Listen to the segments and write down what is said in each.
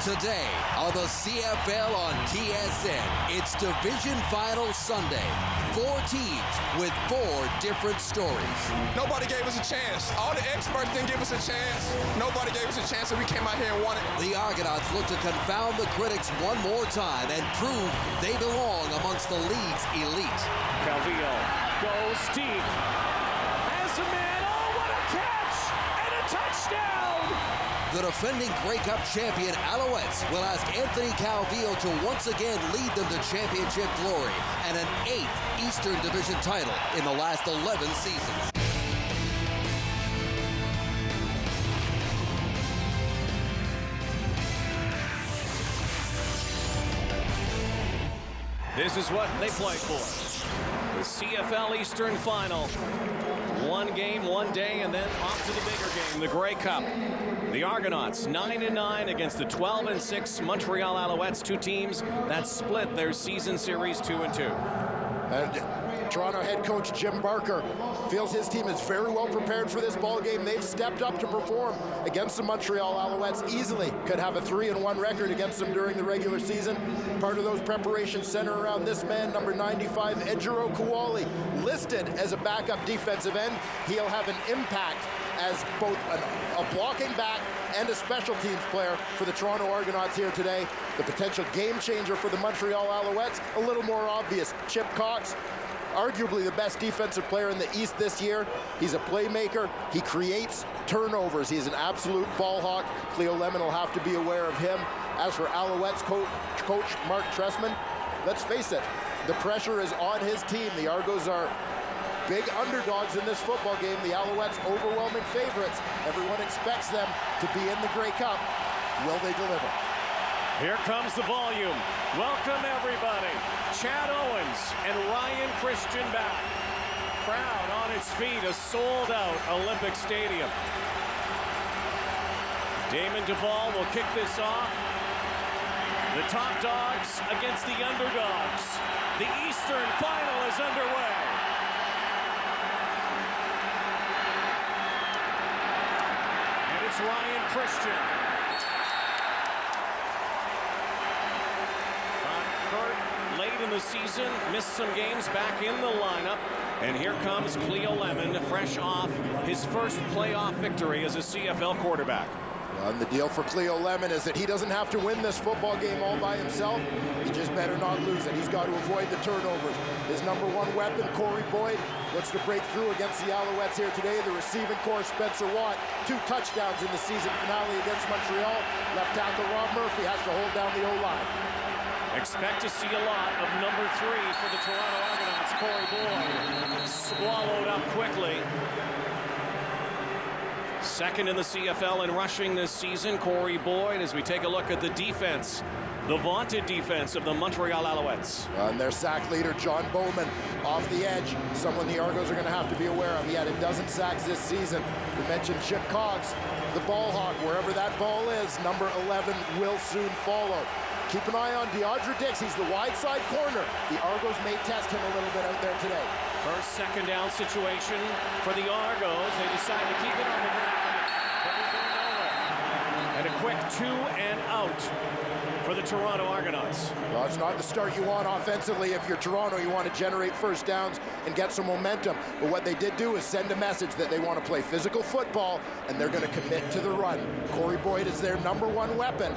Today on the CFL on TSN, it's Division Final Sunday. 4 teams with 4 different stories. Nobody gave us a chance. All the experts didn't give us a chance. Nobody gave us a chance, and we came out here and won it. The Argonauts look to confound the critics one more time and prove they belong amongst the league's elite. Calvillo goes deep. Has a man. Oh, what a catch! And a touchdown! The defending Grey Cup champion Alouettes will ask Anthony Calvillo to once again lead them to championship glory and an 8th Eastern Division title in the last 11 seasons. This is what they play for. The CFL Eastern Final. One game, one day, and then off to the bigger game, the Grey Cup. The Argonauts 9-9 against the 12-6 Montreal Alouettes, 2 teams that split their season series 2-2. And Toronto head coach Jim Barker feels his team is very well prepared for this ball game. They've stepped up to perform against the Montreal Alouettes. Easily could have a 3-1 record against them during the regular season. Part of those preparations center around this man, number 95, Ejiro Kuwali, listed as a backup defensive end. He'll have an impact as both a blocking back and a special teams player for the Toronto Argonauts here today. The potential game changer for the Montreal Alouettes, a little more obvious. Chip Cox, arguably the best defensive player in the East this year. He's a playmaker. He creates turnovers. He's an absolute ball hawk. Cleo Lemon will have to be aware of him. As for Alouettes coach Mark Trestman, let's face it, the pressure is on his team. The Argos are big underdogs in this football game. The Alouettes overwhelming favorites. Everyone expects them to be in the Grey Cup. Will they deliver? Here comes the volume. Welcome, everybody. Chad Owens and Ryan Christian back. Crowd on its feet, a sold-out Olympic Stadium. Damon Duvall will kick this off. The top dogs against the underdogs. The Eastern Final is underway. And it's Ryan Christian. Hurt late in the season, missed some games, back in the lineup. And here comes Cleo Lemon, fresh off his first playoff victory as a CFL quarterback. And the deal for Cleo Lemon is that he doesn't have to win this football game all by himself. He just better not lose it. He's got to avoid the turnovers. His number 1 weapon, Corey Boyd, looks to break through against the Alouettes here today. The receiving corps, Spencer Watt, 2 touchdowns in the season finale against Montreal. Left tackle Rob Murphy has to hold down the O-line. Expect to see a lot of number 3 for the Toronto Argonauts, Corey Boyd. Swallowed up quickly. Second in the CFL in rushing this season, Corey Boyd, as we take a look at the defense, the vaunted defense of the Montreal Alouettes. And their sack leader, John Bowman, off the edge, someone the Argos are going to have to be aware of. He had a dozen sacks this season. We mentioned Chip Cox, the ball hawk, wherever that ball is, number 11 will soon follow. Keep an eye on DeAndre Dix. He's the wide side corner. The Argos may test him a little bit out there today. First second down situation for the Argos. They decide to keep it on the ground. But we go nowhere. And a quick 2 and out for the Toronto Argonauts. Well, it's not the start you want offensively. If you're Toronto, you want to generate first downs and get some momentum. But what they did do is send a message that they want to play physical football, and they're going to commit to the run. Corey Boyd is their number 1 weapon.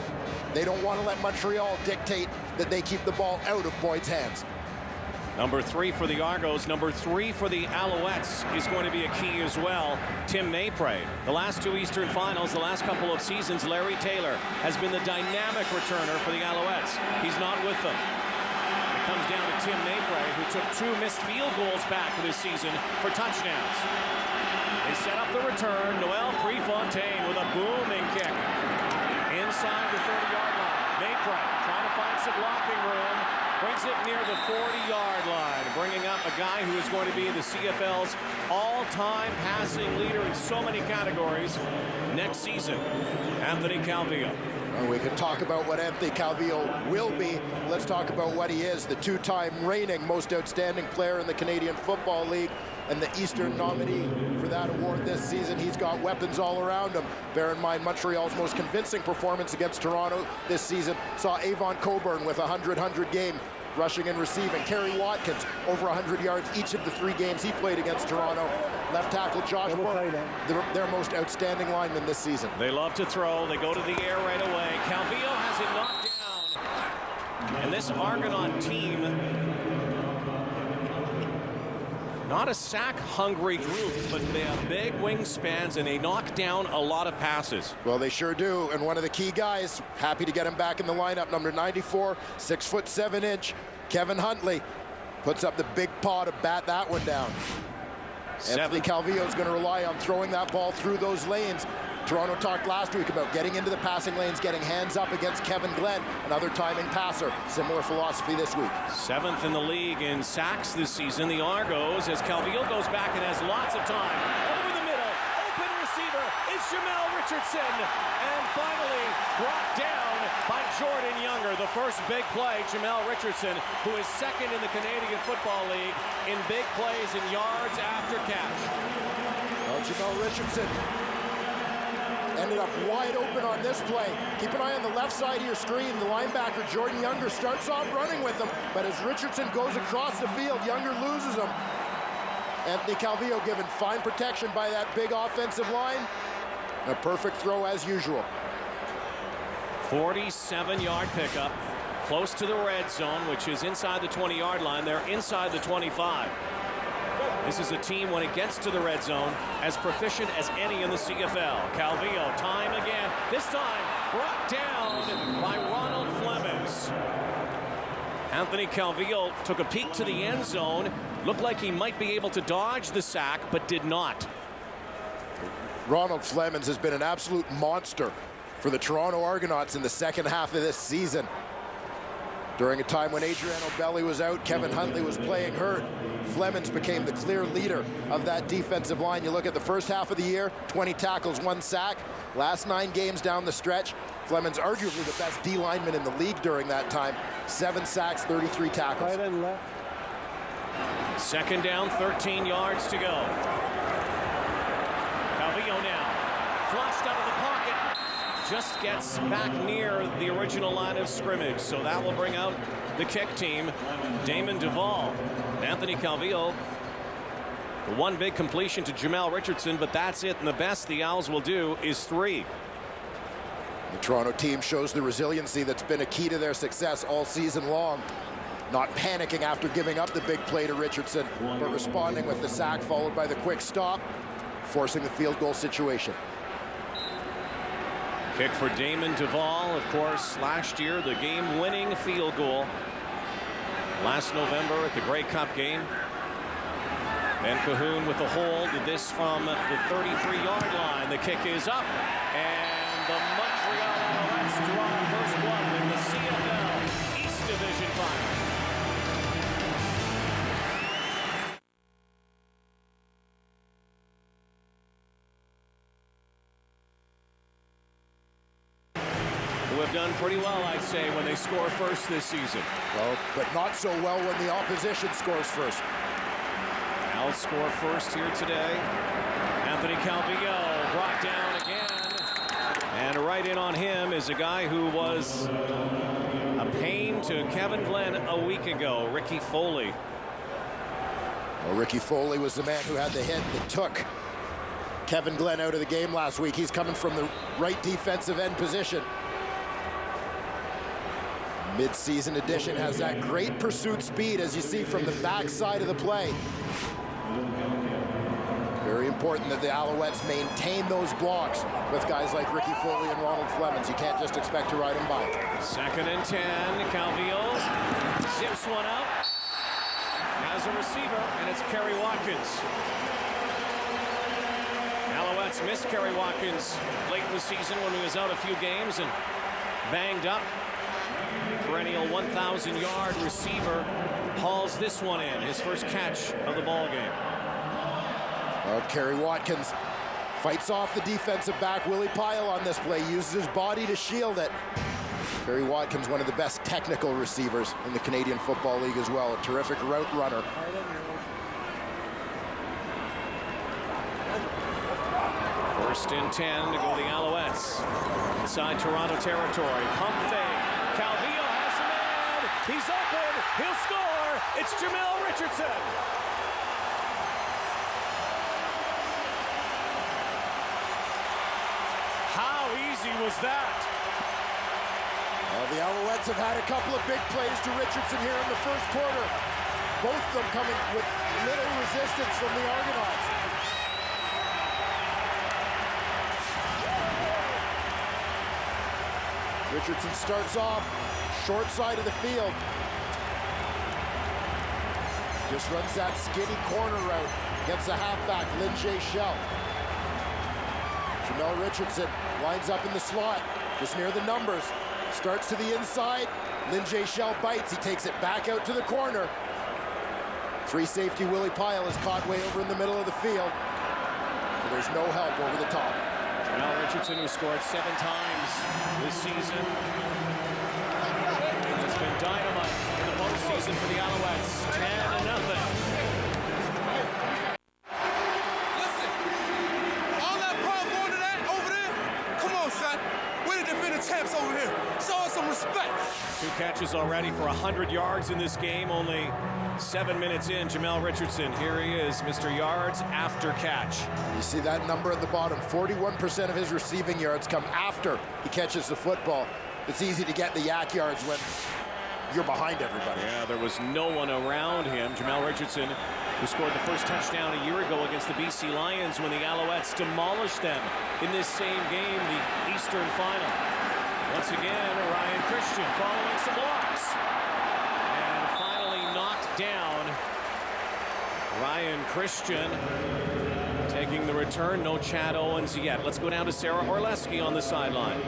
They don't want to let Montreal dictate that they keep the ball out of Boyd's hands. Number 3 for the Argos, number 3 for the Alouettes is going to be a key as well. Tim Maypray. The last 2 Eastern Finals, the last couple of seasons, Larry Taylor has been the dynamic returner for the Alouettes. He's not with them. It comes down to Tim Maypray, who took 2 missed field goals back this season for touchdowns. They set up the return. Noel Prefontaine with a booming kick inside the 30-yard line. Maypray trying to find some blocking room. Brings it near the 40-yard line, bringing up a guy who is going to be the CFL's all-time passing leader in so many categories next season, Anthony Calvillo. We can talk about what Anthony Calvillo will be. Let's talk about what he is, the 2-time reigning most outstanding player in the Canadian Football League. and the Eastern nominee for that award this season. He's got weapons all around him. Bear in mind, Montreal's most convincing performance against Toronto this season saw Avon Coburn with a 100 game rushing and receiving. Kerry Watkins over 100 yards each of the 3 games he played against Toronto. Left tackle Josh Moore, their most outstanding lineman this season. They love to throw. They go to the air right away. Calvillo has it knocked down. And this Argonaut team, not a sack-hungry group, but they have big wingspans and they knock down a lot of passes. Well, they sure do. And one of the key guys, happy to get him back in the lineup, number 94, 6'7" Kevin Huntley, puts up the big paw to bat that one down. Anthony Calvillo is going to rely on throwing that ball through those lanes. Toronto talked last week about getting into the passing lanes, getting hands up against Kevin Glenn, another timing passer. Similar philosophy this week. 7th in the league in sacks this season. The Argos, as Calvillo goes back and has lots of time. Over the middle, open receiver is Jamel Richardson. And finally brought down by Jordan Younger. The first big play, Jamel Richardson, who is 2nd in the Canadian Football League in big plays and yards after catch. Well, Jamel Richardson ended up wide open on this play. Keep an eye on the left side of your screen. The linebacker, Jordan Younger, starts off running with him, but as Richardson goes across the field, Younger loses him. Anthony Calvillo given fine protection by that big offensive line. A perfect throw as usual. 47-yard pickup, close to the red zone, which is inside the 20-yard line. They're inside the 25. This is a team, when it gets to the red zone, as proficient as any in the CFL. Calvillo, time again. This time brought down by Ronald Flemings. Anthony Calvillo took a peek to the end zone. Looked like he might be able to dodge the sack, but did not. Ronald Flemings has been an absolute monster for the Toronto Argonauts in the second half of this season. During a time when Adriano Belli was out, Kevin Huntley was playing hurt. Flemings became the clear leader of that defensive line. You look at the first half of the year, 20 tackles, 1 sack. Last 9 games down the stretch, Flemings arguably the best D lineman in the league during that time. 7 sacks, 33 tackles. Right and left. 2nd down, 13 yards to go. Calvillo now, flushed out of the pocket. Just gets back near the original line of scrimmage, so that will bring out the kick team. Damon Duvall. Anthony Calvillo, the one big completion to Jamel Richardson, but that's it, and the best the Owls will do is 3. The Toronto team shows the resiliency that's been a key to their success all season long. Not panicking after giving up the big play to Richardson, but responding with the sack followed by the quick stop, forcing the field goal situation. Kick for Damon Duvall, of course, last year, the game-winning field goal. Last November at the Grey Cup game. Ben Cahoon with a hold. This from the 33-yard line. The kick is up, and the Montreal Alouettes draw first blood in the CFL East Division Final. Have done pretty well, I'd say, when they score first this season. Well, but not so well when the opposition scores first. Owls score first here today. Anthony Calvillo brought down again. And right in on him is a guy who was a pain to Kevin Glenn a week ago, Ricky Foley. Well, Ricky Foley was the man who had the hit that took Kevin Glenn out of the game last week. He's coming from the right defensive end position. Mid-season edition has that great pursuit speed, as you see from the backside of the play. Very important that the Alouettes maintain those blocks with guys like Ricky Foley and Ronald Flemings. You can't just expect to ride them by. 2nd and 10. Calvillo zips one out. Has a receiver, and it's Kerry Watkins. Alouettes missed Kerry Watkins late in the season when he was out a few games and banged up. Perennial 1,000-yard receiver hauls this one in, his first catch of the ball game. Well, Kerry Watkins fights off the defensive back Willie Pyle on this play, uses his body to shield it. Kerry Watkins, one of the best technical receivers in the Canadian Football League as well, a terrific route runner. First and 10 to go the Alouettes. Inside Toronto territory. Pump fake. Calvillo has a man. He's open. He'll score. It's Jamel Richardson. How easy was that? Well, the Alouettes have had a couple of big plays to Richardson here in the first quarter. Both of them coming with little resistance from the Argonauts. Richardson starts off short side of the field. Just runs that skinny corner route against the halfback, Lynn Shell. Jamel Richardson lines up in the slot, just near the numbers. Starts to the inside. Lynn Shell bites. He takes it back out to the corner. Free safety Willie Pyle is caught way over in the middle of the field. And there's no help over the top. Jamel Richardson, who scored 7 times this season, has been dynamite in the postseason for the Alouettes. 10-0. Listen, all that power going to that over there? Come on, son. We're the defending champs over here. Show us some respect. 2 catches already for 100 yards in this game. Only 7 minutes in. Jamel Richardson, here he is, Mr. Yards after catch. You see that number at the bottom. 41% of his receiving yards come after he catches the football. It's easy to get the yak yards when you're behind everybody. Yeah, there was no one around him. Jamel Richardson, who scored the first touchdown a year ago against the BC Lions when the Alouettes demolished them in this same game, the Eastern Final. Once again, Ryan Christian following some blocks. And finally knocked down. Ryan Christian taking the return. No Chad Owens yet. Let's go down to Sarah Orleski on the sideline.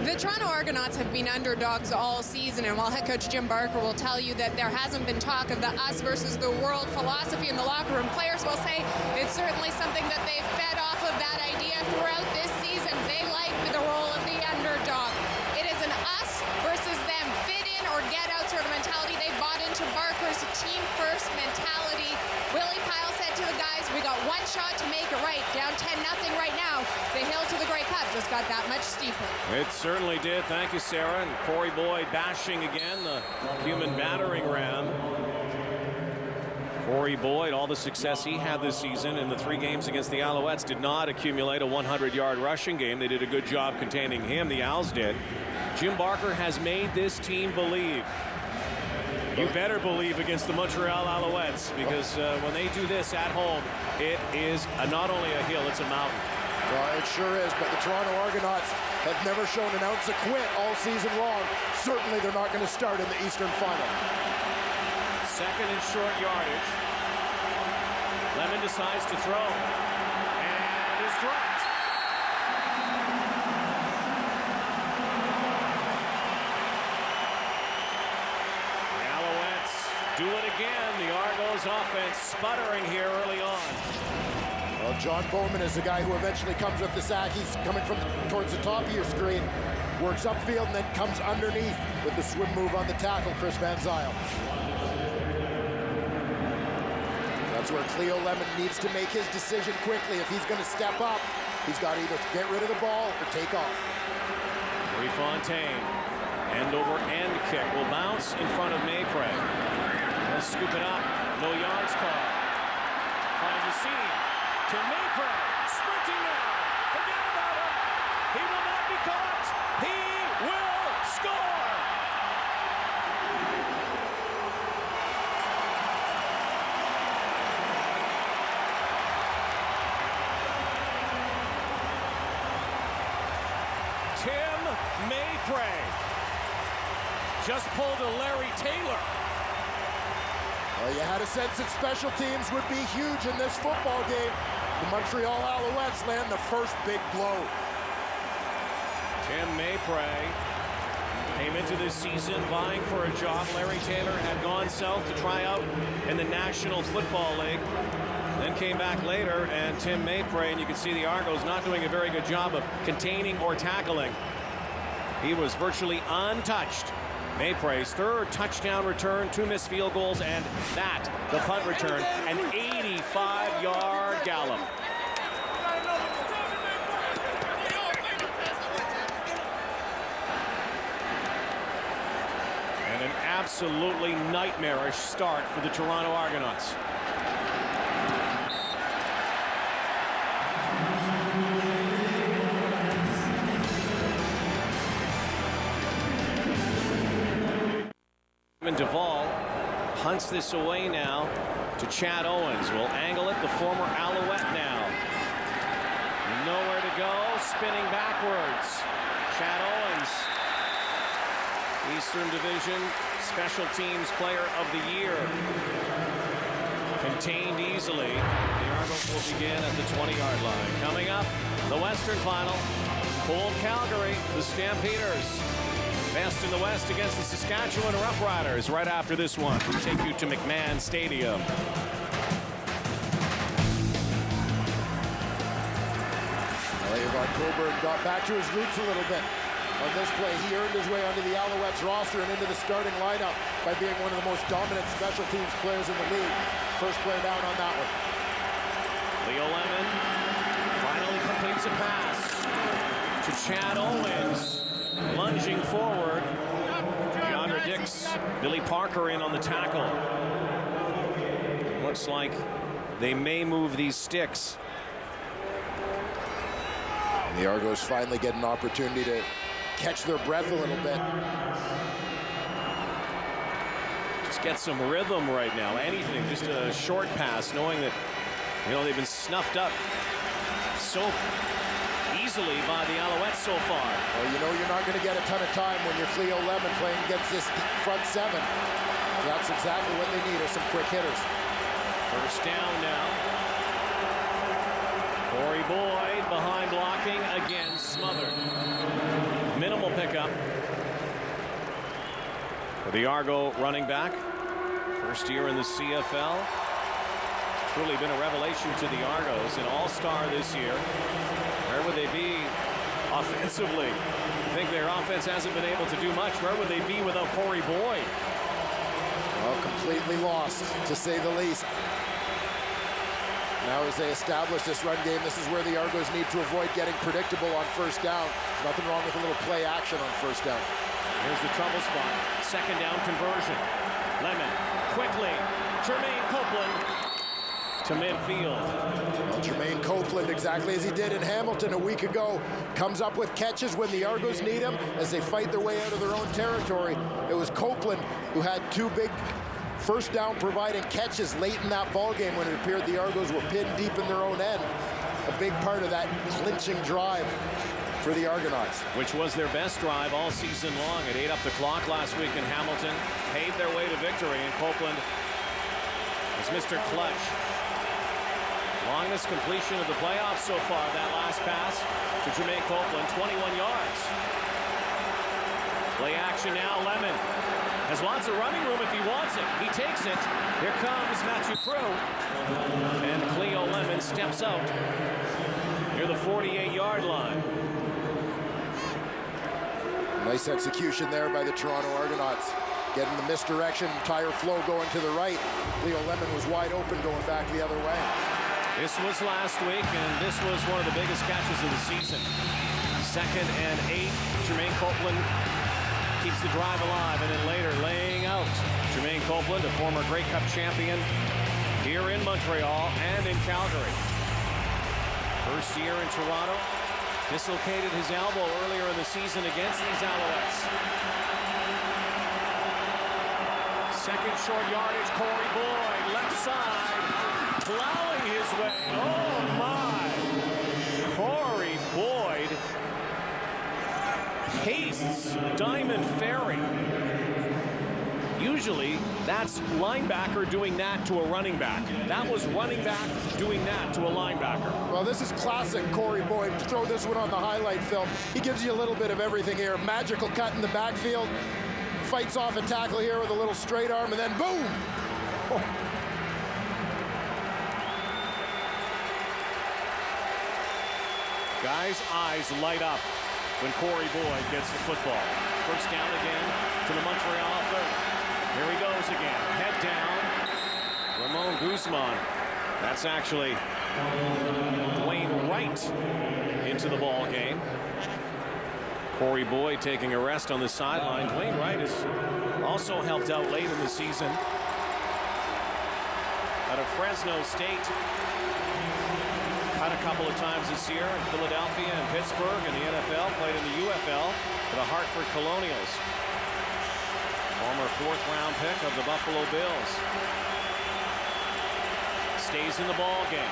The Toronto Argonauts have been underdogs all season, and while head coach Jim Barker will tell you that there hasn't been talk of the us versus the world philosophy in the locker room, players will say it's certainly something that they've fed off of that idea throughout this season. They like the role of the underdog. It is an us versus them, fit in or get out sort of mentality. They bought into Barker's team-first mentality. Willie Pyle said to the guys, we got one shot to make it right. Down 10-0 right now. The hill to the Grey Cup just got that much steeper. It certainly did. Thank you, Sarah. And Corey Boyd bashing again, the human battering ram. Corey Boyd, all the success he had this season in the 3 games against the Alouettes, did not accumulate a 100-yard rushing game. They did a good job containing him, the Owls did. Jim Barker has made this team believe. You better believe against the Montreal Alouettes, because when they do this at home, it is not only a hill, it's a mountain. Well, it sure is, but the Toronto Argonauts have never shown an ounce of quit all season long. Certainly they're not going to start in the Eastern Final. Second and short yardage. Lemon decides to throw and is dropped. The Alouettes do it again. The Argos offense sputtering here early on. Well, John Bowman is the guy who eventually comes with the sack. He's coming from towards the top of your screen, works upfield, and then comes underneath with the swim move on the tackle, Chris Van Zyl. That's where Cleo Lemon needs to make his decision quickly. If he's going to step up, he's got to either get rid of the ball or take off. Fontaine, end over end kick, will bounce in front of Maypray. He'll scoop it up. No yards call. Finds a seam to Maypray. Sprinting now. Forget about it. He will not be caught. He will score. Tim Maypray just pulled a Larry Taylor. Well, you had a sense that special teams would be huge in this football game. The Montreal Alouettes land the first big blow. Tim Maypray came into this season vying for a job. Larry Taylor had gone south to try out in the National Football League. Then came back later, and Tim Maypray, and you can see the Argos not doing a very good job of containing or tackling. He was virtually untouched. Maypray's 3rd touchdown return, 2 missed field goals, and that, the punt return, an 85-yard gallop. absolutely nightmarish start for the Toronto Argonauts. Duvall hunts this away now to Chad Owens. Will angle it, the former Alouette now. Nowhere to go, spinning backwards. Chad Owens, Eastern Division Special Teams Player of the Year. Contained easily. The Argonauts will begin at the 20-yard line. Coming up, the Western Final. Pulled Calgary, the Stampeders. Best in the West against the Saskatchewan Roughriders right after this one. We take you to McMahon Stadium. Leon Coburn got back to his roots a little bit. On this play, he earned his way onto the Alouettes roster and into the starting lineup by being one of the most dominant special teams players in the league. First player down on that one. Leo Lemon finally completes a pass to Chad Owens. Lunging forward, DeAndre Dix, Billy Parker in on the tackle. Looks like they may move these sticks. The Argos finally get an opportunity to catch their breath a little bit. Just get some rhythm right now. Anything, just a short pass, knowing that, you know, they've been snuffed up so easily by the Alouettes so far. Well, you know you're not going to get a ton of time when you're Cleo Lemon playing against this front seven. That's exactly what they need, are some quick hitters. First down now. Corey Boyd behind blocking, again smothered. Minimal pickup for the Argo running back. First year in the CFL. It's truly been a revelation to the Argos, an all-star this year. Where would they be offensively? I think their offense hasn't been able to do much. Where would they be without Corey Boyd? Well, completely lost, to say the least. Now as they establish this run game, this is where the Argos need to avoid getting predictable on first down. Nothing wrong with a little play action on first down. Here's the trouble spot. Second down conversion. Lemon quickly. Jermaine Copeland to midfield. Well, Jermaine Copeland, exactly as he did in Hamilton a week ago, comes up with catches when the Argos need him as they fight their way out of their own territory. It was Copeland who had two big first down providing catches late in that ball game when it appeared the Argos were pinned deep in their own end. A big part of that clinching drive for the Argonauts. Which was their best drive all season long. It ate up the clock last week in Hamilton, paved their way to victory, and Copeland was Mr. Clutch. Longest completion of the playoffs so far, that last pass to Jermaine Copeland, 21 yards. Play action now, Lemon has lots of running room if he wants it. He takes it. Here comes Matthew Crew. And Cleo Lemon steps out near the 48-yard line. Nice execution there by the Toronto Argonauts. Getting the misdirection, tire flow going to the right. Cleo Lemon was wide open going back the other way. This was last week, and this was one of the biggest catches of the season. 2nd and 8. Jermaine Copeland keeps the drive alive, and then later laying out. Jermaine Copeland, a former Grey Cup champion here in Montreal and in Calgary. First year in Toronto. Dislocated his elbow earlier in the season against these Alouettes. Second short yardage, Corey Boyd, left side, plowing his way. Oh my! Corey Boyd pastes Diamond Ferry. Usually, that's linebacker doing that to a running back. That was running back doing that to a linebacker. Well, this is classic Corey Boyd. Throw this one on the highlight film. He gives you a little bit of everything here. Magical cut in the backfield. Fights off a tackle here with a little straight arm, and then boom! Oh. Guys' eyes light up when Corey Boyd gets the football. First down again to the Montreal 30. Here he goes again. Head down. Ramon Guzman. That's actually Dwayne Wright into the ball game. Corey Boyd taking a rest on the sideline. Dwayne Wright has also helped out late in the season. Out of Fresno State. Cut a couple of times this year in Philadelphia and Pittsburgh in the NFL. Played in the UFL for the Hartford Colonials. Former 4th-round pick of the Buffalo Bills. Stays in the ball game.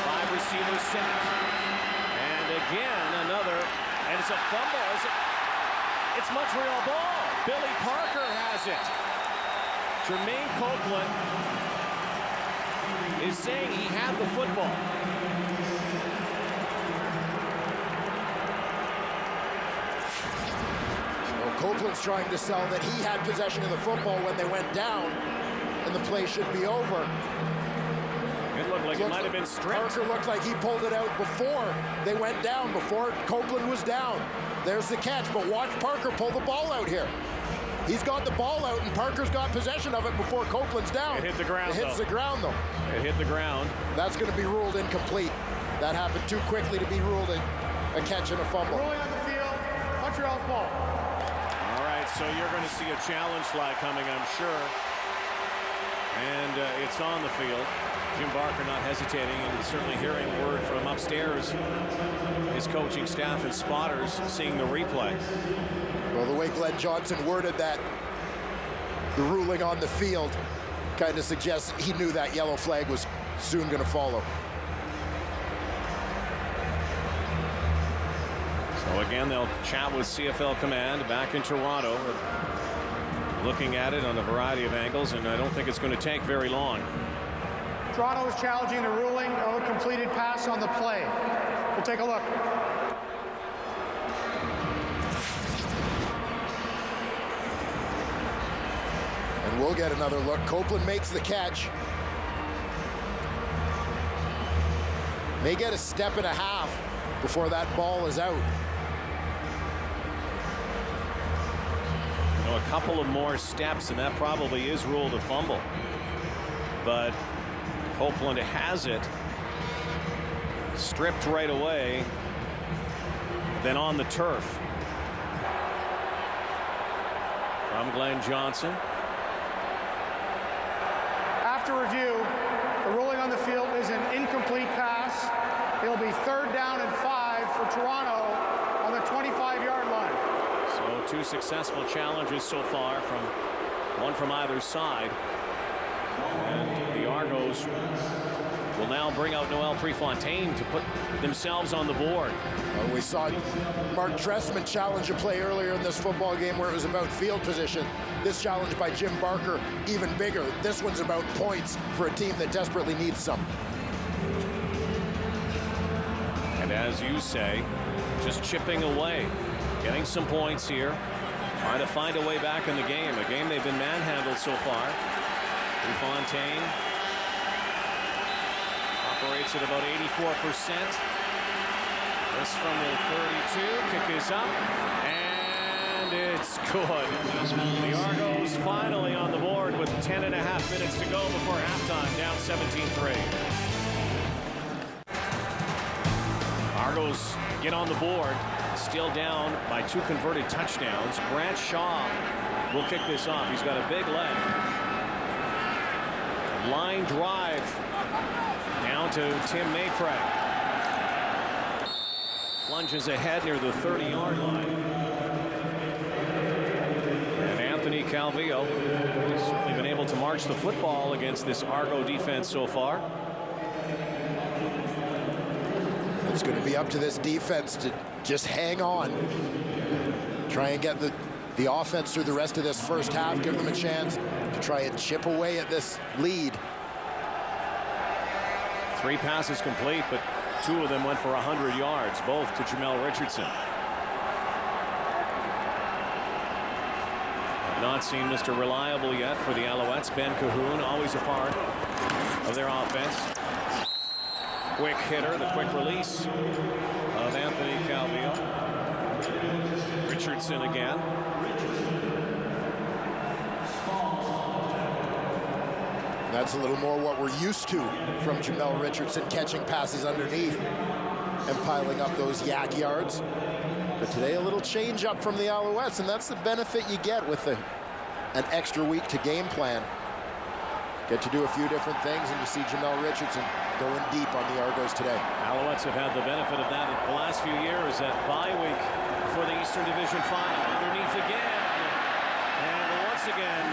5 receivers set. And again another, and it's a fumble. It's Montreal ball. Billy Parker has it. Jermaine Copeland is saying he had the football. Copeland's trying to sell that he had possession of the football when they went down, and the play should be over. It looked like it might have been stripped. Parker looked like he pulled it out before they went down, before Copeland was down. There's the catch, but watch Parker pull the ball out here. He's got the ball out, and Parker's got possession of it before Copeland's down. It hit the ground, It hits the ground, though. It hit the ground. That's going to be ruled incomplete. That happened too quickly to be ruled a catch and a fumble. Ruling on the field, Montreal's ball. All right, so you're going to see a challenge flag coming, I'm sure. And it's on the field. Jim Barker not hesitating, and certainly hearing word from upstairs. His coaching staff and spotters seeing the replay. Well, the way Glenn Johnson worded that, the ruling on the field kind of suggests he knew that yellow flag was soon going to follow. So again, they'll chat with CFL Command back in Toronto. Looking at it on a variety of angles, and I don't think it's going to take very long. Toronto is challenging the ruling of a completed pass on the play. We'll take a look. And we'll get another look. Copeland makes the catch. May get a step and a half before that ball is out. A couple of more steps, and that probably is ruled a fumble. But Copeland has it. Stripped right away. Then on the turf. From Glenn Johnson. After review, the ruling on the field is an incomplete pass. It'll be 3rd down and 5 for Toronto on the 25-yard line. So 2 successful challenges so far, one from either side. And the Argos will now bring out Noel Prefontaine to put themselves on the board. Well, we saw Mark Trestman challenge a play earlier in this football game where it was about field position. This challenge by Jim Barker, even bigger. This one's about points for a team that desperately needs some. And as you say, just chipping away, getting some points here, trying to find a way back in the game. A game they've been manhandled so far. Prefontaine operates at about 84%. This from the 32. Kick is up. And it's good. The Argos finally on the board with 10.5 minutes to go before halftime, down 17-3. Argos get on the board, still down by 2 converted touchdowns. Grant Shaw will kick this off. He's got a big leg. Line drive down to Tim Maypray. Lunges ahead near the 30-yard line. And Anthony Calvillo has certainly been able to march the football against this Argo defense so far. It's going to be up to this defense to just hang on. Try and get the offense through the rest of this first half. Give them a chance to try and chip away at this lead. 3 passes complete, but 2 of them went for 100 yards, both to Jamel Richardson. Have not seen Mr. Reliable yet for the Alouettes. Ben Cahoon, always a part of their offense. Quick hitter, the quick release of Anthony Calvillo. Richardson again. That's a little more what we're used to from Jamel Richardson, catching passes underneath. and piling up those yak yards. But today a little change up from the Alouettes, and that's the benefit you get with an extra week to game plan. Get to do a few different things, and you see Jamel Richardson going deep on the Argos today. Alouettes have had the benefit of that in the last few years. That bye week for the Eastern Division Final. Underneath again. And once again,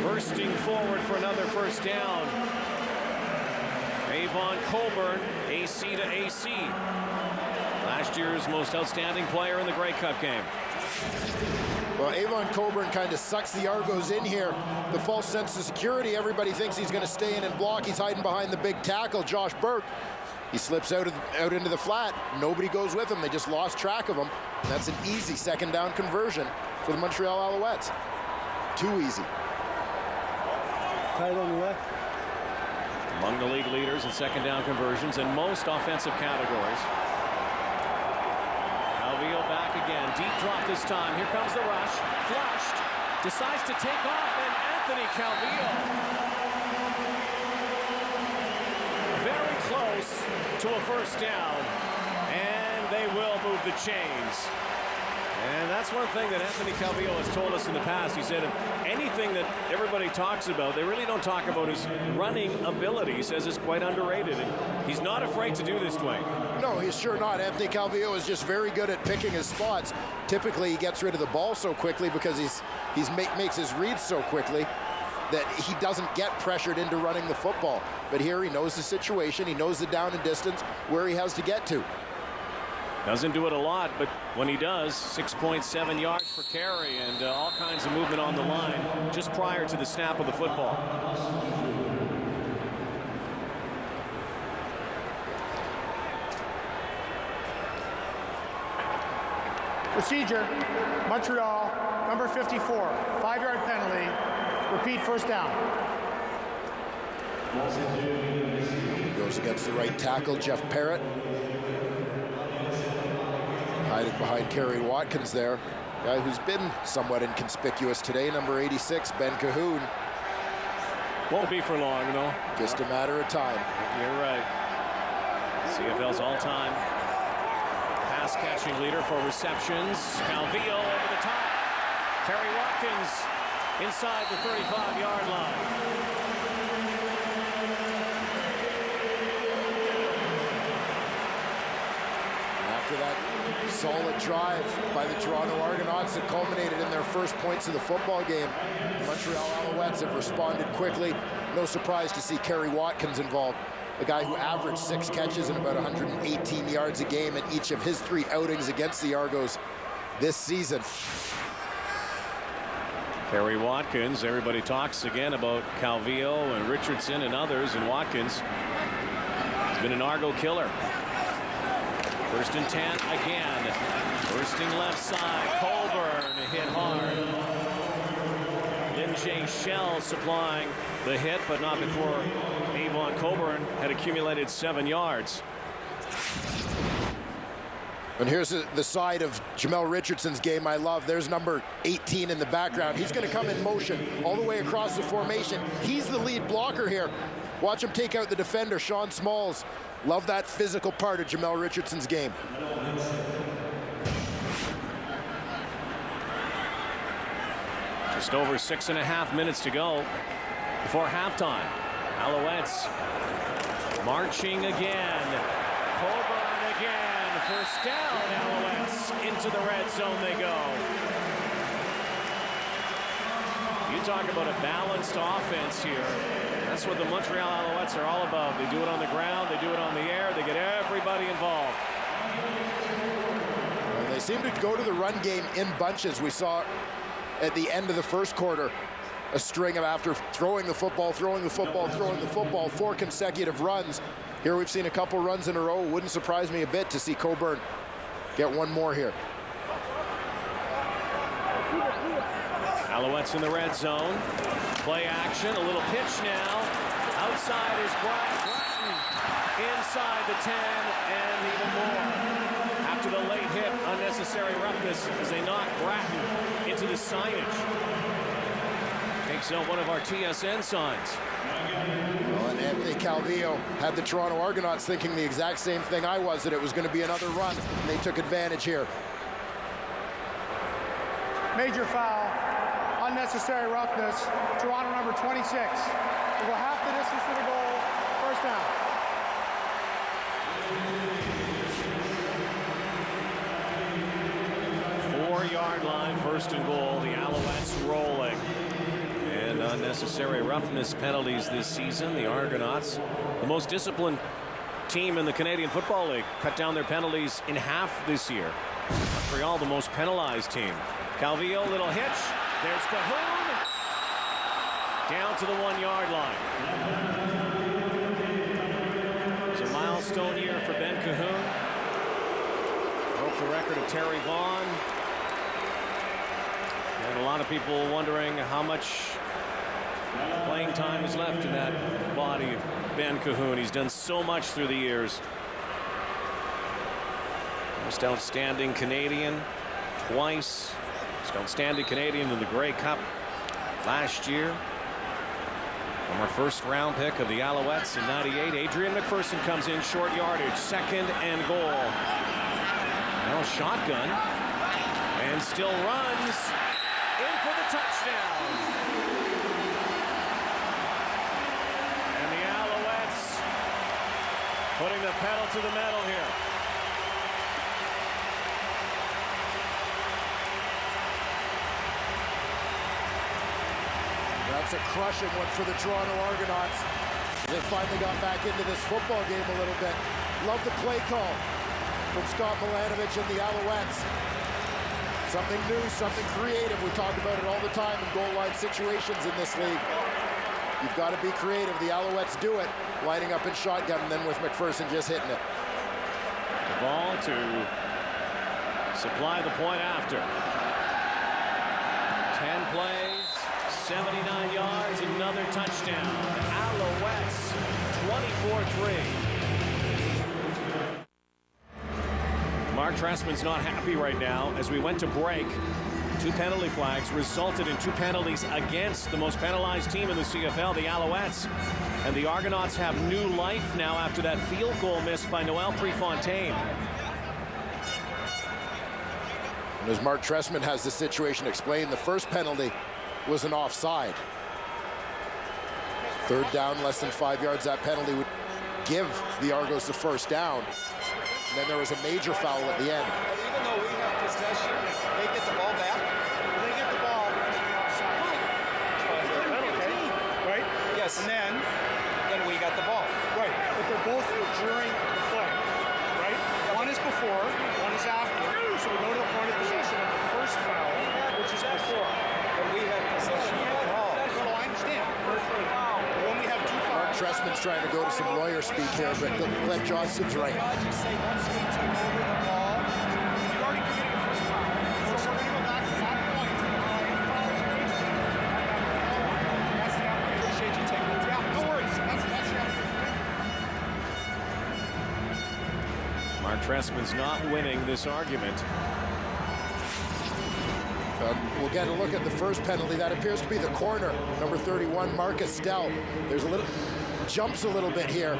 bursting forward for another first down. Avon Colburn, AC to AC. Last year's most outstanding player in the Grey Cup game. Well, Avon Colburn kind of sucks the Argos in here. The false sense of security. Everybody thinks he's going to stay in and block. He's hiding behind the big tackle, Josh Burke. He slips out into the flat. Nobody goes with him. They just lost track of him. That's an easy second down conversion for the Montreal Alouettes. Too easy. Tight on the left. Among the league leaders in second down conversions in most offensive categories. Calvillo back again. Deep drop this time. Here comes the rush. Flushed. Decides to take off, and Anthony Calvillo. Very close to a first down. And they will move the chains. And that's one thing that Anthony Calvillo has told us in the past. He said anything that everybody talks about, they really don't talk about his running ability. He says it's quite underrated, and he's not afraid to do this, Dwayne. No, he's sure not. Anthony Calvillo is just very good at picking his spots. Typically, he gets rid of the ball so quickly because he makes his reads so quickly that he doesn't get pressured into running the football. But here he knows the situation. He knows the down and distance where he has to get to. Doesn't do it a lot, but when he does, 6.7 yards per carry and all kinds of movement on the line just prior to the snap of the football. Procedure, Montreal, number 54, 5-yard penalty, repeat first down. Goes against the right tackle, Jeff Parrott. Hiding behind Kerry Watkins there. Guy who's been somewhat inconspicuous today, number 86, Ben Cahoon. Won't be for long, though. Just a matter of time. You're right. CFL's all-time pass-catching leader for receptions. Calvillo over the top. Kerry Watkins inside the 35-yard line. After that solid drive by the Toronto Argonauts that culminated in their first points of the football game, the Montreal Alouettes have responded quickly. No surprise to see Kerry Watkins involved, a guy who averaged 6 catches and about 118 yards a game in each of his 3 outings against the Argos this season. Kerry Watkins, everybody talks again about Calvillo and Richardson and others, and Watkins has been an Argo killer. First and 10 again. Bursting left side. Colburn hit hard. Lin J. Shell supplying the hit, but not before Avon Colburn had accumulated 7 yards. And here's the side of Jamel Richardson's game I love. There's number 18 in the background. He's going to come in motion all the way across the formation. He's the lead blocker here. Watch him take out the defender, Sean Smalls. Love that physical part of Jamel Richardson's game. Just over 6.5 minutes to go before halftime. Alouettes marching again. Colburn again. First down, Alouettes. Into the red zone they go. You talk about a balanced offense here. That's what the Montreal Alouettes are all about. They do it on the ground, they do it on the air, they get everybody involved. And they seem to go to the run game in bunches. We saw at the end of the first quarter a string of after throwing the football, 4 consecutive runs. Here we've seen a couple runs in a row. Wouldn't surprise me a bit to see Colburn get one more here. Alouettes in the red zone. Play action, a little pitch now. Outside is Bratton. Inside the 10 and even more. After the late hit, unnecessary roughness as they knock Bratton into the signage. Takes out one of our TSN signs. Well, and Anthony Calvillo had the Toronto Argonauts thinking the exact same thing I was, that it was going to be another run, and they took advantage here. Major foul, unnecessary roughness. Toronto number 26. We'll go half the distance to the goal. First down. 4-yard line, first and goal. The Alouettes rolling. And unnecessary roughness penalties this season. The Argonauts, the most disciplined team in the Canadian Football League, cut down their penalties in half this year. Montreal, the most penalized team. Calvillo, little hitch. There's Cahoon. Down to the 1-yard line. It's a milestone year for Ben Cahoon. Broke the record of Terry Vaughn. And a lot of people wondering how much playing time is left in that body of Ben Cahoon. He's done so much through the years. Most outstanding Canadian twice. Most outstanding Canadian in the Grey Cup last year. Former first-round pick of the Alouettes in '98. Adrian McPherson comes in, short yardage, second and goal. Now shotgun, and still runs in for the touchdown. And the Alouettes putting the pedal to the metal here. That's a crushing one for the Toronto Argonauts. They finally got back into this football game a little bit. Love the play call from Scott Milanovich and the Alouettes. Something new, something creative. We talk about it all the time in goal line situations in this league. You've got to be creative. The Alouettes do it, lining up in shotgun, and then with McPherson just hitting it. The ball to supply the point after. 10 plays, 79 yards, another touchdown. The Alouettes, 24-3. Mark Trestman's not happy right now. As we went to break, 2 penalty flags resulted in 2 penalties against the most penalized team in the CFL, the Alouettes. And the Argonauts have new life now after that field goal missed by Noel Prefontaine. And as Mark Trestman has the situation explained, the first penalty was an offside. Third down, less than 5 yards. That penalty would give the Argos the first down. And then there was a major foul at the end. Even though we have possession, they get the ball back. They get the ball, it's offside. Okay. Right? Yes. And then we got the ball. right, but they're both during the play. Right? One is before, one is after. So we go to the point of possession of the first foul, which is before. But we had possession of the ball. No, I understand. First foul. But when we have 2 Mark fouls. Trestman's trying to go to some lawyer speak here, but Glenn Johnston's right. I just say once we took over the ball, You've already committed the first foul. So we're going to go back to that point. Fouls against them. That's the outcome. I appreciate you taking the time. Yeah, no worries. That's the outcome. Mark Trestman's not winning this argument. We'll get a look at the first penalty. That appears to be the corner, number 31, Mark Estelle. There's a little, jumps a little bit here.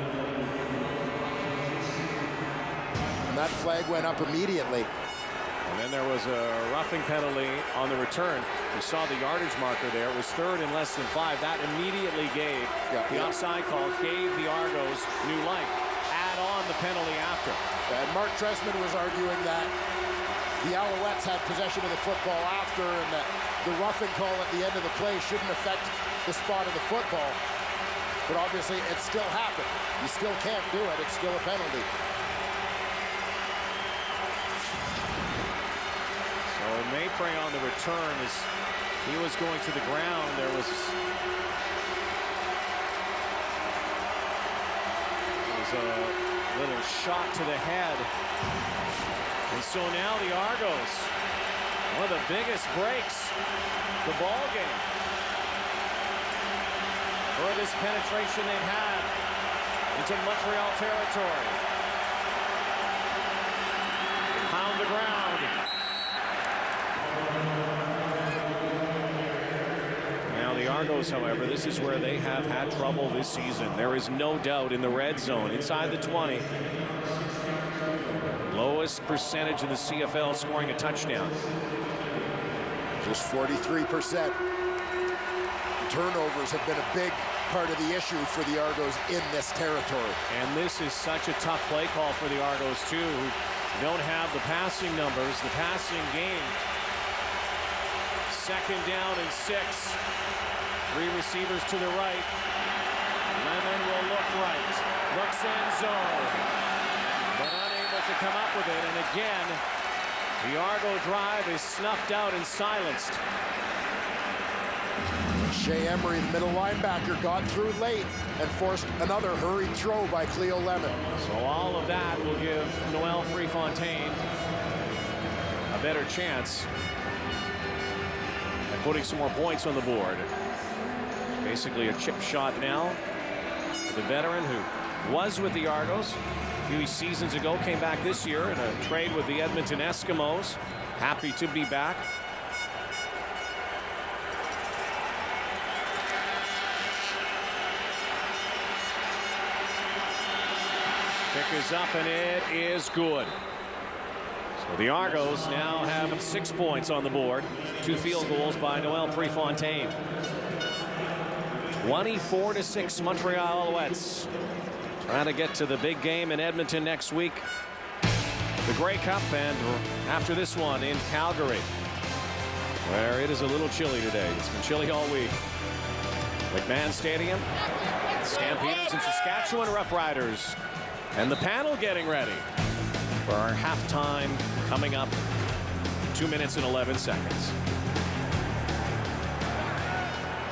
And that flag went up immediately. And then there was a roughing penalty on the return. You saw the yardage marker there. It was third and less than 5. That immediately gave the offside call, gave the Argos new life. Add on the penalty after. And Mark Trestman was arguing that the Alouettes had possession of the football after, and that the roughing call at the end of the play shouldn't affect the spot of the football. But obviously, it still happened. You still can't do it. It's still a penalty. So Maypray on the return, as he was going to the ground, there was a little shot to the head. And so now the Argos, one of the biggest breaks the ball game. Furthest penetration they've had into Montreal territory. Pound the ground. Now Now the Argos, however, this is where they have had trouble this season. There is no doubt in the red zone, inside the 20. Lowest percentage in the CFL scoring a touchdown. Just 43%. Turnovers have been a big part of the issue for the Argos in this territory. And this is such a tough play call for the Argos, too, who don't have the passing numbers, the passing game. 2nd down and 6. 3 receivers to the right. Lemon will look right. Looks end zone. But unable to come up with it. And again, the Argo drive is snuffed out and silenced. Shea Emery, the middle linebacker, got through late and forced another hurried throw by Cleo Lemon. So all of that will give Noel Prefontaine a better chance at putting some more points on the board. Basically a chip shot now. The veteran who was with the Argos a few seasons ago, came back this year in a trade with the Edmonton Eskimos. Happy to be back. Kick is up and it is good. So the Argos now have 6 points on the board. 2 field goals by Noel Prefontaine. 24-6 Montreal Alouettes. Trying to get to the big game in Edmonton next week. The Grey Cup, and after this one in Calgary, where it is a little chilly today. It's been chilly all week. McMahon Stadium, Stampeders in Saskatchewan Roughriders. And the panel getting ready for our halftime coming up. 2 minutes and 11 seconds.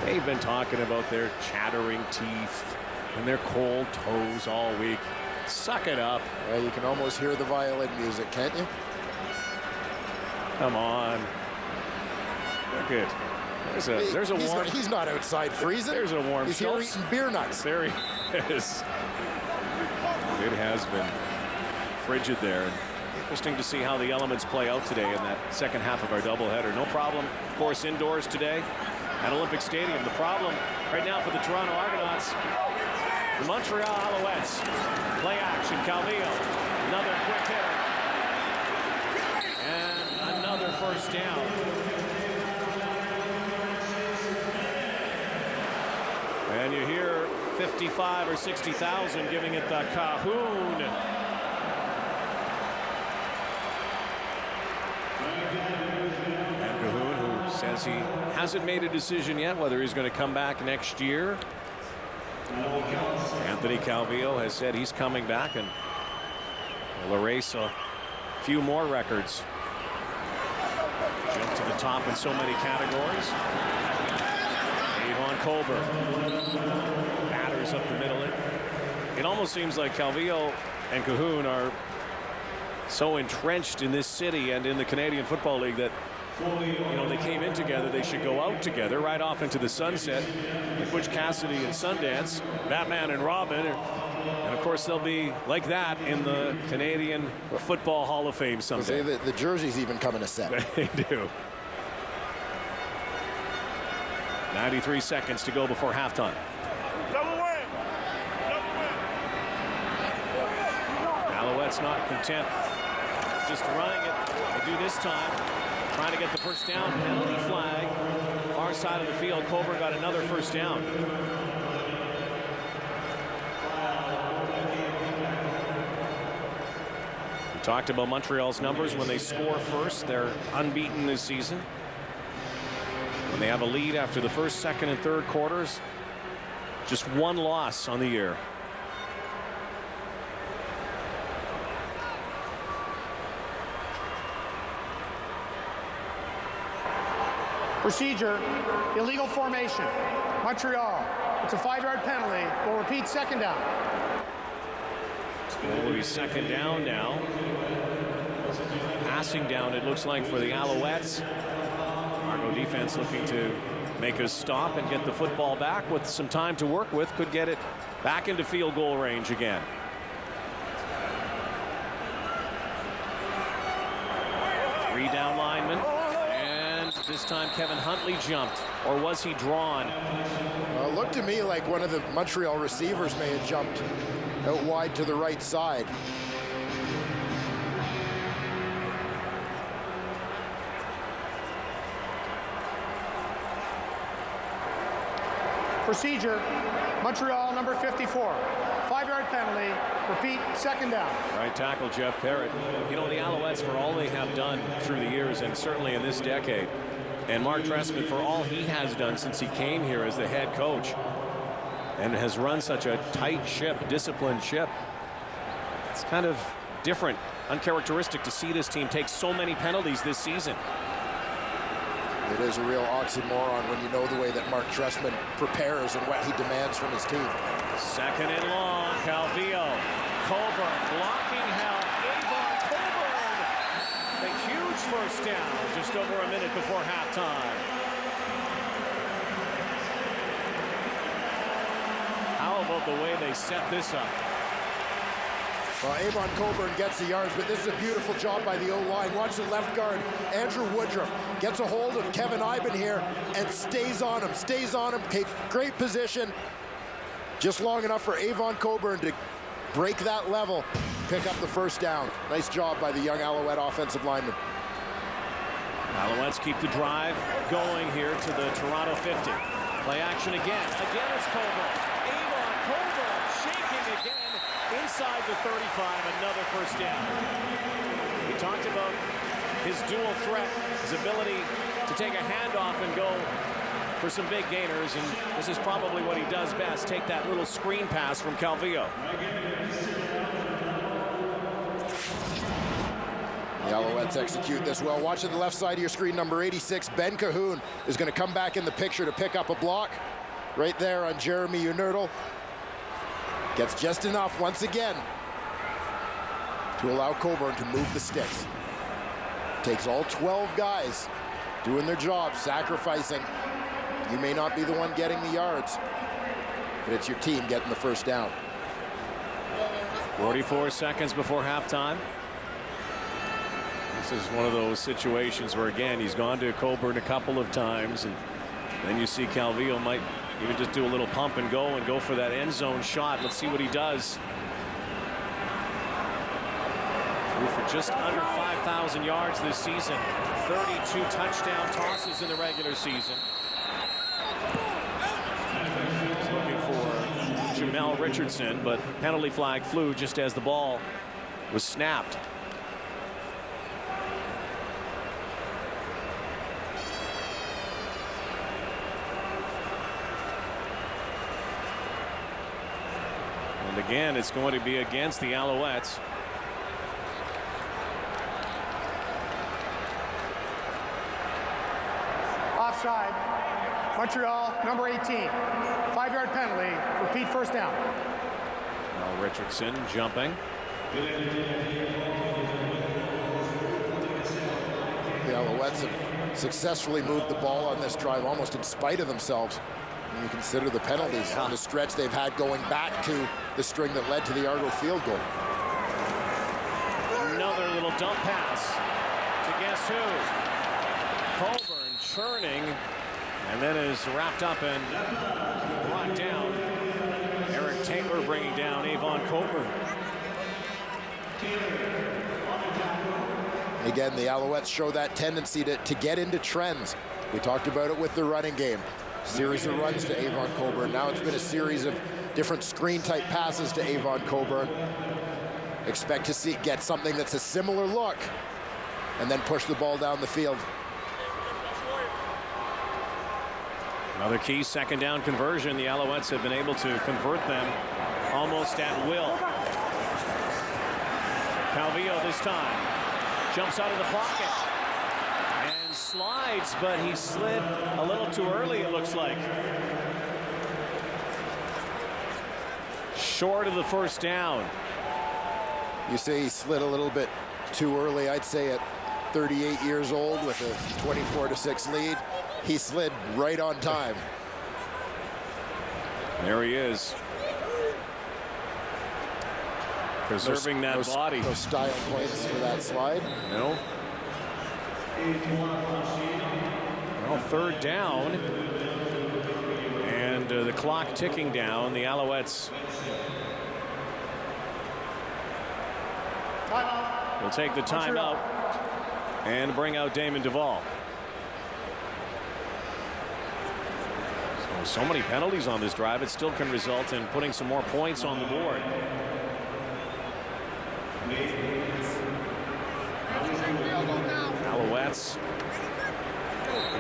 They've been talking about their chattering teeth and their cold toes all week. Suck it up. You can almost hear the violin music, can't you? Come on. Look at. There's a warm. He's not outside freezing. There's a warm. He's here eating beer nuts. There he is. It has been frigid there. Interesting to see how the elements play out today in that second half of our doubleheader. No problem, of course, indoors today at Olympic Stadium. The problem right now for the Toronto Argonauts, the Montreal Alouettes. Play action, Calvillo. Another quick hitter. And another first down. And you hear 55 or 60,000 giving it the Cahoon. And Cahoon, who says he hasn't made a decision yet whether he's going to come back next year. Anthony Calvillo has said he's coming back and will erase a few more records. Jump to the top in so many categories. Avon Colbert batters up the middle. It almost seems like Calvillo and Cahoon are so entrenched in this city and in the Canadian Football League that, you know, they came in together. They should go out together right off into the sunset, like Butch Cassidy and Sundance, Batman and Robin. And of course, they'll be like that in the Canadian Football Hall of Fame someday. The jerseys even come in a set. They do. 93 seconds to go before halftime. Alouettes not content just running it. They do this time. Trying to get the first down. Penalty flag. Far side of the field. Colbert got another first down. We talked about Montreal's numbers. When they score first, they're unbeaten this season. When they have a lead after the first, second, and third quarters, just 1 loss on the year. Procedure, illegal formation. Montreal, it's a 5-yard penalty. We'll repeat, second down. It will be second down now. Passing down, it looks like, for the Alouettes. Argo defense looking to make a stop and get the football back with some time to work with. Could get it back into field goal range again. Three down linemen. And This time Kevin Huntley jumped, or was he drawn? It looked to me like one of the Montreal receivers may have jumped out wide to the right side. Procedure, Montreal, number 54. 5-yard penalty. Repeat, second down. Right tackle Jeff Parrott. You know, the Alouettes, for all they have done through the years, and certainly in this decade, and Mark Trestman, for all he has done since he came here as the head coach, and has run such a tight ship, disciplined ship, it's kind of different, uncharacteristic to see this team take so many penalties this season. It is a real oxymoron when you know the way that Mark Trestman prepares and what he demands from his team. Second and long, Calvillo. Coburn blocking help. Avon Coburn. A huge first down just over a minute before halftime. How about the way they set this up? Well, Avon Coburn gets the yards, but this is a beautiful job by the O-line. Watch the left guard, Andrew Woodruff, gets a hold of Kevin Iben here and stays on him, takes great position. Just long enough for Avon Coburn to break that level, pick up the first down. Nice job by the young Alouette offensive lineman. Alouettes keep the drive going here to the Toronto 50. Play action again. Again it's Coburn. Avon Coburn shaking again. Inside the 35, another first down. We talked about his dual threat, his ability to take a handoff and go for some big gainers, and this is probably what he does best, take that little screen pass from Calvillo. The Alouettes execute this well. Watch at the left side of your screen, number 86, Ben Cahoon is going to come back in the picture to pick up a block right there on Jeremy Unerdl. Gets just enough once again to allow Coburn to move the sticks. Takes all 12 guys doing their job, sacrificing. You may not be the one getting the yards, but it's your team getting the first down. 44 seconds before halftime. This is one of those situations where, again, he's gone to Coburn a couple of times, and then you see Calvillo might even just do a little pump and go for that end zone shot. Let's see what he does. Threw for just under 5,000 yards this season. 32 touchdown tosses in the regular season. He's looking for Jamel Richardson, but penalty flag flew just as the ball was snapped. And again, it's going to be against the Alouettes. Offside. Montreal, number 18. 5-yard penalty. Repeat, first down. Now Richardson jumping. The Alouettes have successfully moved the ball on this drive, almost in spite of themselves. When you consider the penalties on the stretch they've had going back to the string that led to the Argo field goal. Another little dump pass to guess who? Coburn churning, and then is wrapped up and brought down. Eric Taylor bringing down Avon Coburn. Again, the Alouettes show that tendency to get into trends. We talked about it with the running game. Series of runs to Avon Coburn. Now it's been a series of different screen type passes to Avon Coburn. Expect to get something that's a similar look and then push the ball down the field. Another key second down conversion. The Alouettes have been able to convert them almost at will. Calvillo this time jumps out of the pocket and slides, but he slid a little too early, it looks like. Short of the first down. You say he slid a little bit too early. I'd say at 38 years old with a 24-6 lead, he slid right on time. There he is. Preserving that body. No style points for that slide. No. Well, third down. And the clock ticking down. The Alouettes will take the timeout and bring out Damon Duvall. So many penalties on this drive. It still can result in putting some more points on the board. Alouettes,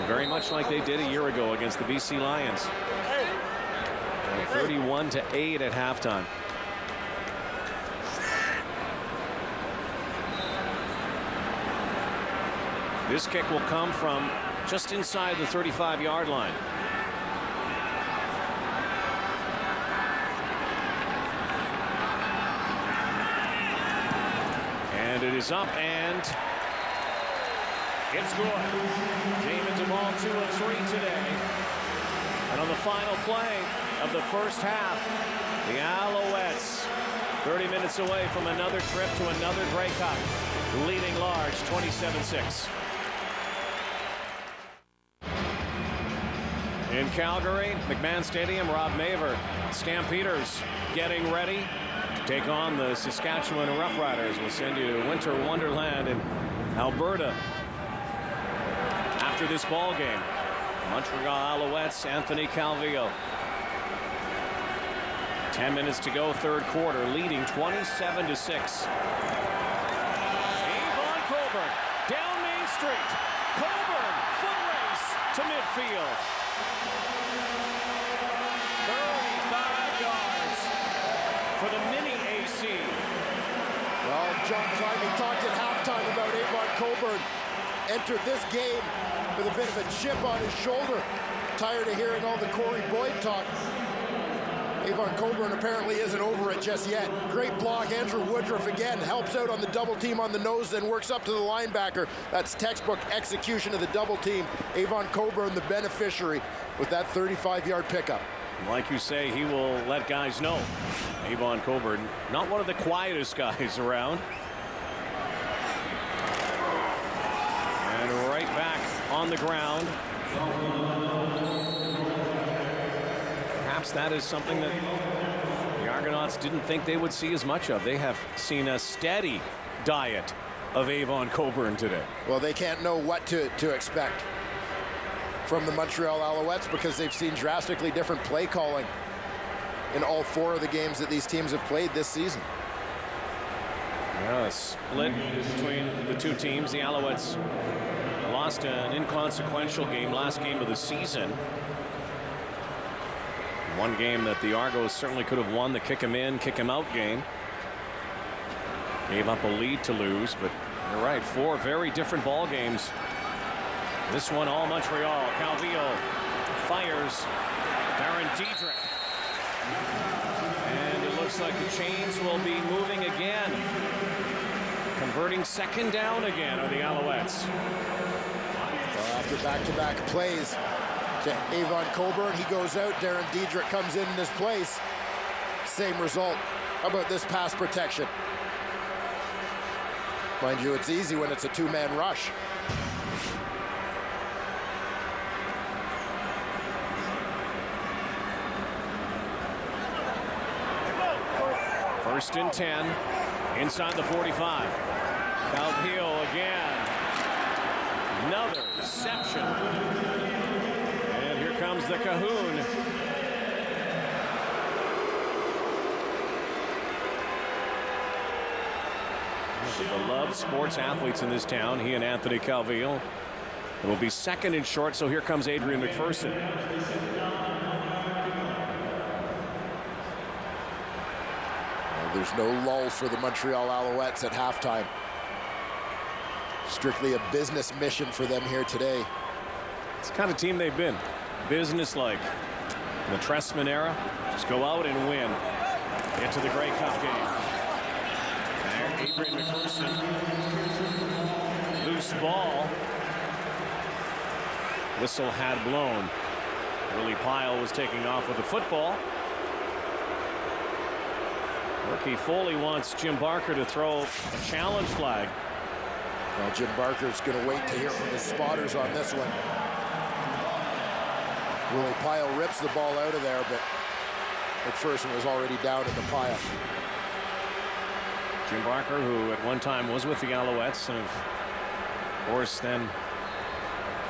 very much like they did a year ago against the BC Lions. 31-8 at halftime. This kick will come from just inside the 35-yard line. And it is up, and it's good. Damon Duvall 2 of 3 today. And on the final play of the first half, the Alouettes 30 minutes away from another trip to another Grey Cup, leading large 27-6. In Calgary, McMahon Stadium, Rob Maver, Stampeders getting ready to take on the Saskatchewan Roughriders. We'll send you to Winter Wonderland in Alberta after this ball game. Montreal Alouettes, Anthony Calvillo. 10 minutes to go, third quarter, leading 27-6. Avon Coburn down Main Street. Coburn, foot race to midfield. 35 yards for the mini AC. Well, John Climbing talked at halftime about Avon Coburn. Entered this game with a bit of a chip on his shoulder. Tired of hearing all the Corey Boyd talk. Avon Coburn apparently isn't over it just yet. Great block. Andrew Woodruff again helps out on the double team on the nose, then works up to the linebacker. That's textbook execution of the double team. Avon Coburn the beneficiary with that 35-yard pickup. Like you say, he will let guys know. Avon Coburn, not one of the quietest guys around. And right back on the ground. Perhaps that is something that the Argonauts didn't think they would see as much of. They have seen a steady diet of Avon Coburn today. Well, they can't know what to expect from the Montreal Alouettes because they've seen drastically different play calling in all 4 of the games that these teams have played this season. Yeah, a split between the two teams. The Alouettes lost an inconsequential game, last game of the season. One game that the Argos certainly could have won, the kick him in, kick him out game. Gave up a lead to lose, but you're right, 4 very different ball games. This one all Montreal. Calvillo fires. Darren Diedrich. And it looks like the chains will be moving again. Converting second down again are the Alouettes. Well, after back-to-back plays to Avon Coburn, he goes out. Darren Diedrich comes in his place. Same result. How about this pass protection? Mind you, it's easy when it's a 2-man rush. First and 10 inside the 45. Calvillo again. Another reception. And here comes the Cahoon. The beloved sports athletes in this town, he and Anthony Calvillo. It will be second and short, so here comes Adrian McPherson. There's no lull for the Montreal Alouettes at halftime. Strictly a business mission for them here today. It's the kind of team they've been. Business-like. In the Trestman era, just go out and win. Get to the Grey Cup game. There, Adrian McPherson. Loose ball. Whistle had blown. Willie Pyle was taking off with the football. Rookie Foley wants Jim Barker to throw a challenge flag. Well, Jim Barker's going to wait to hear from his spotters on this one. Willie Pyle rips the ball out of there, but McPherson was already down in the pile. Jim Barker, who at one time was with the Alouettes, and of course then a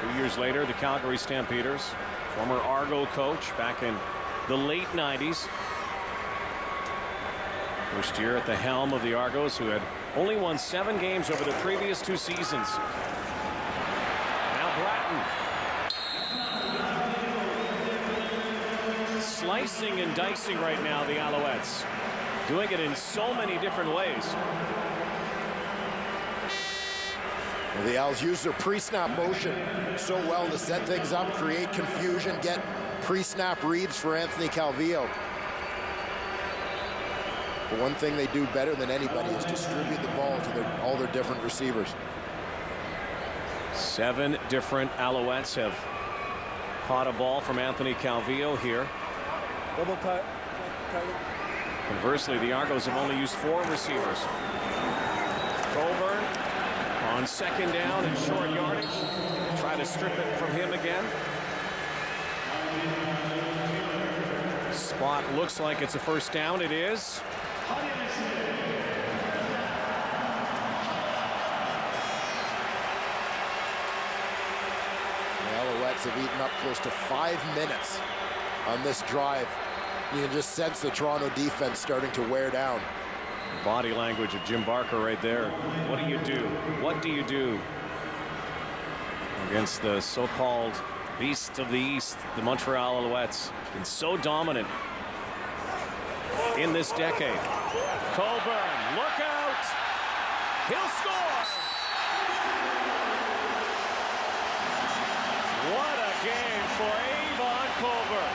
few years later the Calgary Stampeders, former Argo coach back in the late 90s. First year at the helm of the Argos, who had only won 7 games over the previous 2 seasons. Now Bratton. Slicing and dicing right now, the Alouettes. Doing it in so many different ways. Well, the Owls use their pre-snap motion so well to set things up, create confusion, get pre-snap reads for Anthony Calvillo. But one thing they do better than anybody is distribute the ball to all their different receivers. 7 different Alouettes have caught a ball from Anthony Calvillo here. Double cut. Conversely, the Argos have only used 4 receivers. Colburn on 2nd down and short yardage. Try to strip it from him again. Spot looks like it's a 1st down. It is. The Alouettes have eaten up close to 5 minutes on this drive. You can just sense the Toronto defense starting to wear down. Body language of Jim Barker right there. What do you do? What do you do against the so-called beast of the East, the Montreal Alouettes? Been so dominant in this decade. Colburn, look out! He'll score! What a game for Avon Colburn.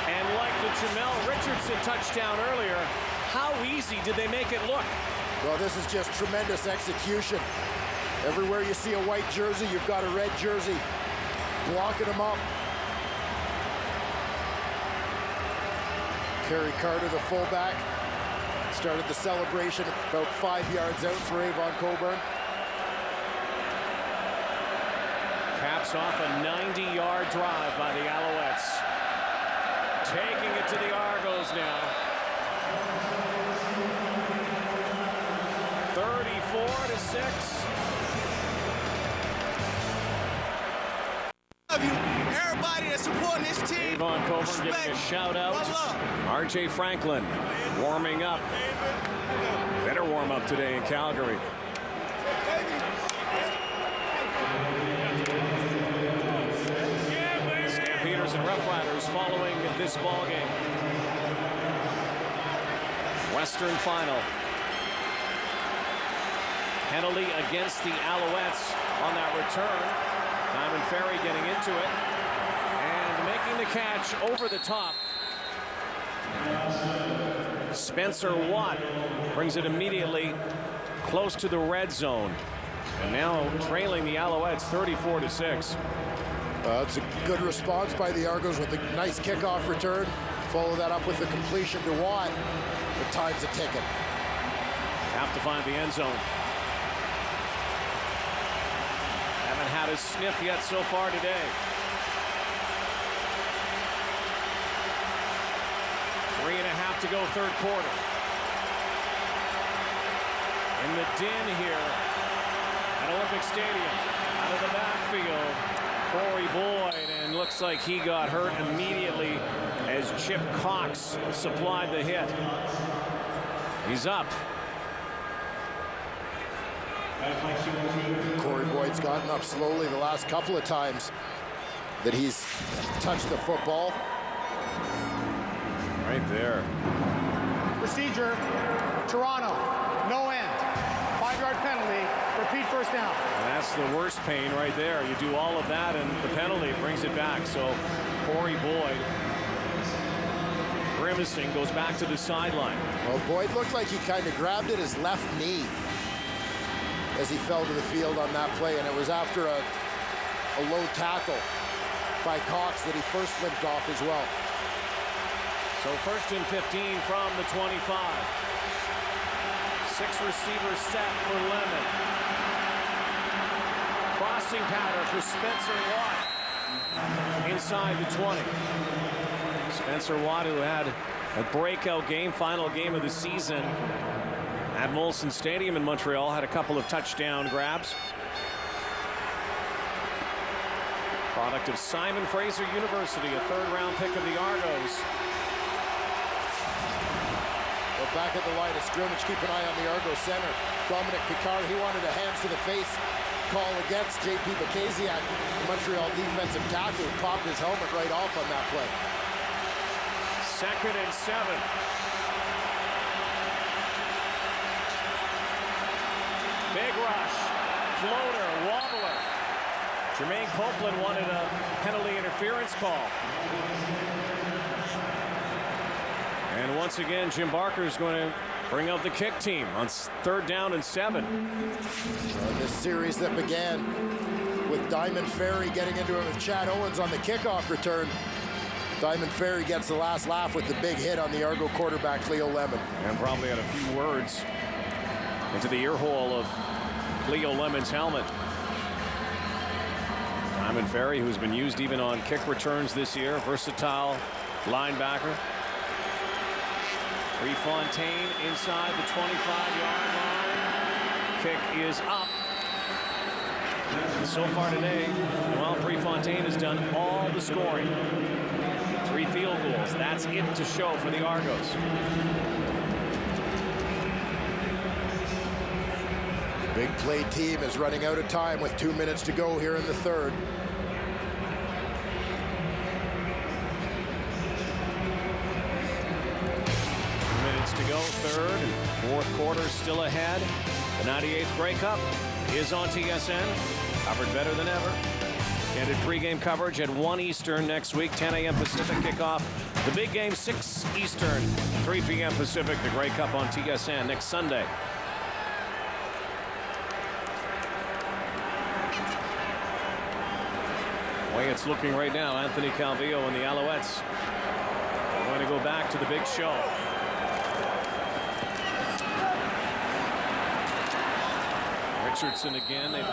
And like the Jamel Richardson touchdown earlier, how easy did they make it look? Well, this is just tremendous execution. Everywhere you see a white jersey, you've got a red jersey blocking them up. Kerry Carter, the fullback, started the celebration about 5 yards out for Avon Colburn. Caps off a 90-yard drive by the Alouettes. Taking it to the Argos now. 34-6. Love you, everybody that's supporting this team. Avon Colburn giving a shout out. RJ Franklin warming up. Better warm up today in Calgary. Stampeders and Rough Riders following this ball game. Western final. Penalty against the Alouettes on that return. Diamond Ferry getting into it and making the catch over the top. Spencer Watt brings it immediately close to the red zone. And now trailing the Alouettes 34-6. It's a good response by the Argos with a nice kickoff return. Follow that up with the completion to Watt. The time's a ticking. Have to find the end zone. Haven't had a sniff yet so far today. 3.5 to go, 3rd quarter. In the din here at Olympic Stadium. Out of the backfield, Corey Boyd, and looks like he got hurt immediately as Chip Cox supplied the hit. He's up. Corey Boyd's gotten up slowly the last couple of times that he's touched the football. Right there. Procedure, Toronto, no end. 5-yard penalty, repeat 1st down. And that's the worst pain right there. You do all of that and the penalty brings it back. So Corey Boyd, grimacing, goes back to the sideline. Well, Boyd looked like he kind of grabbed at his left knee as he fell to the field on that play, and it was after a low tackle by Cox that he first limped off as well. So 1st and 15 from the 25. 6 receivers set for Lemon. Crossing pattern for Spencer Watt inside the 20. Spencer Watt, who had a breakout game, final game of the season at Molson Stadium in Montreal, had a couple of touchdown grabs. Product of Simon Fraser University, a 3rd-round pick of the Argos. Well, back at the line of scrimmage, keep an eye on the Argos center. Dominic Picard, he wanted a hands to the face call against J.P. Bakaziak, the Montreal defensive tackle, who popped his helmet right off on that play. 2nd and 7. Big rush, floater, wobbler. Jermaine Copeland wanted a penalty interference call. And once again, Jim Barker is going to bring out the kick team on 3rd down and 7. This series that began with Diamond Ferry getting into it with Chad Owens on the kickoff return. Diamond Ferry gets the last laugh with the big hit on the Argo quarterback, Cleo Lemon. And probably had a few words into the ear hole of Cleo Lemon's helmet. Diamond Ferry, who's been used even on kick returns this year, versatile linebacker. Prefontaine inside the 25-yard line. Kick is up. And so far today, well, Prefontaine has done all the scoring. 3 field goals. That's it to show for the Argos. The big play team is running out of time with 2 minutes to go here in the 3rd. To go, 3rd and 4th quarter still ahead. The 98th Grey Cup is on TSN, covered better than ever. Extended pregame coverage at 1 Eastern next week, 10 a.m. Pacific kickoff. The big game, 6 Eastern, 3 p.m. Pacific. The Grey Cup on TSN next Sunday. The way it's looking right now, Anthony Calvillo and the Alouettes are going to go back to the big show. Richardson again. They've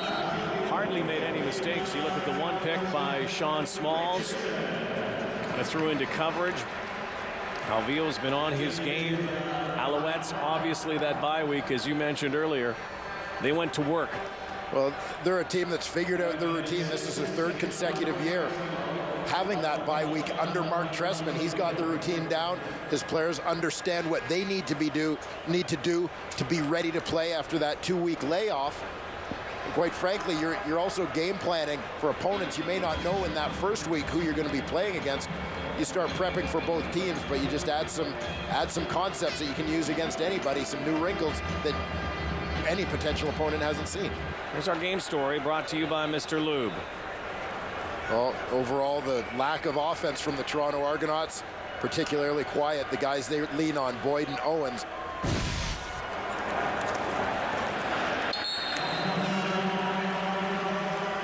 hardly made any mistakes. You look at the 1 pick by Sean Smalls. Kind of threw into coverage. Calvillo's been on his game. Alouettes, obviously that bye week, as you mentioned earlier, they went to work. Well, they're a team that's figured out their routine. This is their 3rd consecutive year having that bye week under Mark Trestman. He's got the routine down. His players understand what they need to do to be ready to play after that 2-week layoff. And quite frankly, you're also game planning for opponents you may not know in that 1st week who you're going to be playing against. You start prepping for both teams, but you just add some concepts that you can use against anybody, some new wrinkles that any potential opponent hasn't seen. Here's our game story brought to you by Mr. Lube. Well, overall, the lack of offense from the Toronto Argonauts, particularly quiet. The guys they lean on, Boyd and Owens.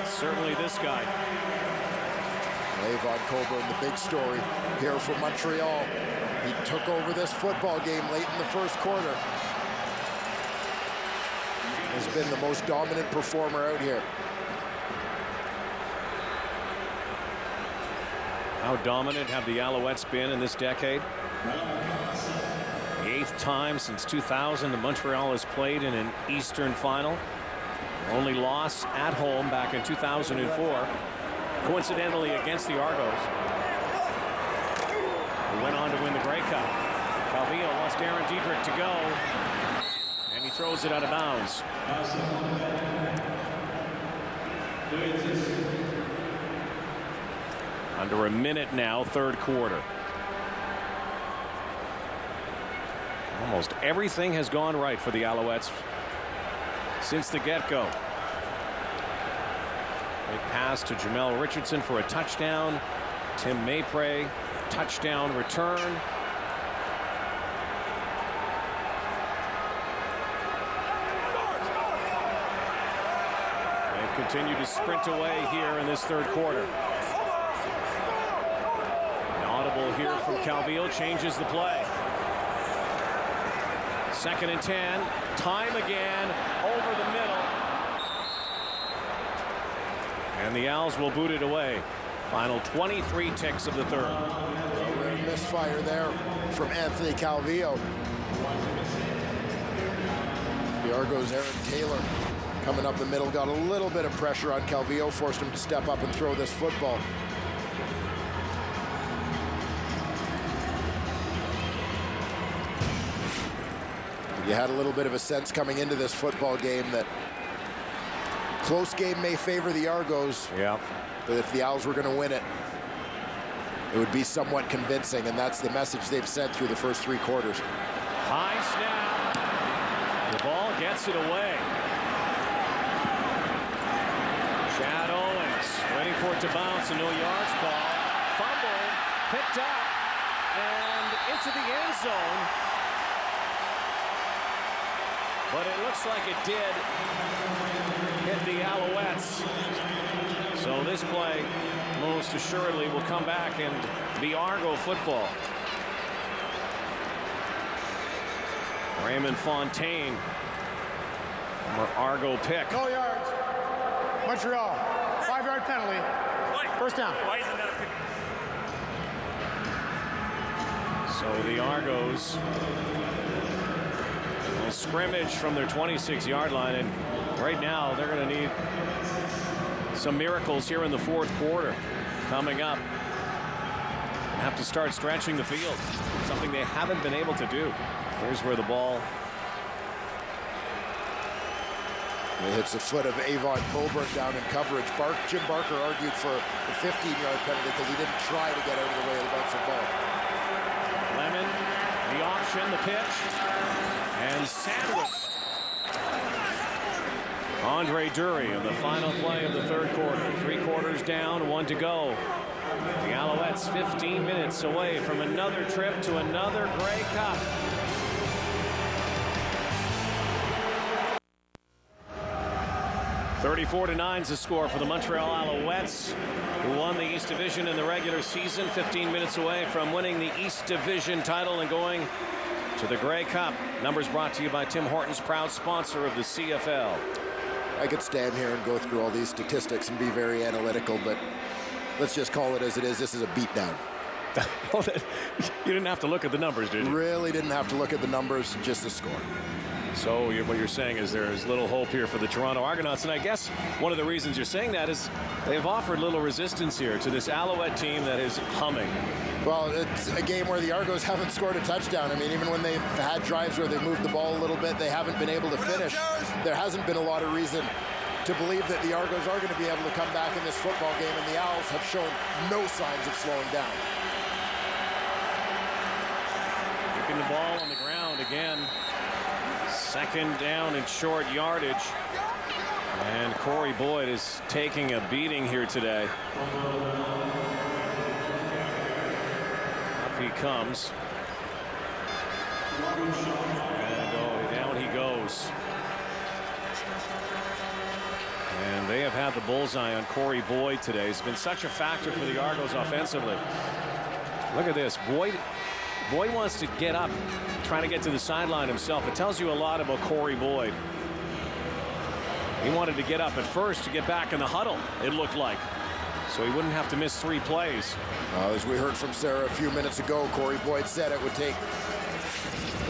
Certainly this guy. Avon Coburn, the big story here for Montreal. He took over this football game late in the 1st quarter. Has been the most dominant performer out here. How dominant have the Alouettes been in this decade? The 8th time since 2000 that Montreal has played in an Eastern final. Only loss at home back in 2004, coincidentally against the Argos, who went on to win the Grey Cup. Calvillo wants Darren Diedrich to go, and he throws it out of bounds. Under a minute now, 3rd quarter. Almost everything has gone right for the Alouettes since the get-go. Big pass to Jamel Richardson for a touchdown. Tim Maypray, touchdown return. They've continued to sprint away here in this 3rd quarter. An audible So here from Calvillo changes the play. 2nd and 10. Time again over the middle. And the Owls will boot it away. Final 23 ticks of the third. Misfire there from Anthony Calvillo. The Argos' Aaron Taylor coming up the middle, got a little bit of pressure on Calvillo, forced him to step up and throw this football. You had a little bit of a sense coming into this football game that close game may favor the Argos. Yeah. But if the Owls were going to win it, it would be somewhat convincing, and that's the message they've sent through the first 3 quarters. High snap. The ball gets it away. Chad Owens waiting for it to bounce. A no yards call. Fumble. Picked up. And into the end zone. But it looks like it did hit the Alouettes. So this play most assuredly will come back and be Argo football. Raymond Fontaine, former Argo pick. No yards. Montreal. 5-yard penalty. First down. So the Argos will scrimmage from their 26-yard line, and right now they're going to need some miracles here in the 4th quarter coming up. Have to start stretching the field, something they haven't been able to do. Here's where the ball it hits the foot of Avon Coburn down in coverage. Jim Barker argued for the 15-yard penalty because he didn't try to get out of the way of the bouncing ball. Lemon, the option, the pitch, and sandwich. Andre Dury in the final play of the 3rd quarter. 3 quarters down, 1 to go. The Alouettes 15 minutes away from another trip to another Grey Cup. (34-9) is the score for the Montreal Alouettes, who won the East Division in the regular season. 15 minutes away from winning the East Division title and going to the Grey Cup. Numbers brought to you by Tim Hortons, proud sponsor of the CFL. I could stand here and go through all these statistics and be very analytical, but let's just call it as it is. This is a beatdown. You didn't have to look at the numbers, did you? Really didn't have to look at the numbers, just the score. So what you're saying is there is little hope here for the Toronto Argonauts, and I guess one of the reasons you're saying that is they've offered little resistance here to this Alouette team that is humming. Well, it's a game where the Argos haven't scored a touchdown. I mean, even when they've had drives where they've moved the ball a little bit, they haven't been able to finish. There hasn't been a lot of reason to believe that the Argos are going to be able to come back in this football game, and the Owls have shown no signs of slowing down. Kicking the ball on the ground again. 2nd down and short yardage. And Corey Boyd is taking a beating here today. Up he comes. And down he goes. And they have had the bullseye on Corey Boyd today. He's been such a factor for the Argos offensively. Look at this. Boyd wants to get up, trying to get to the sideline himself. It tells you a lot about Corey Boyd. He wanted to get up at first to get back in the huddle, it looked like, so he wouldn't have to miss 3 plays. As we heard from Sarah a few minutes ago, Corey Boyd said it would take,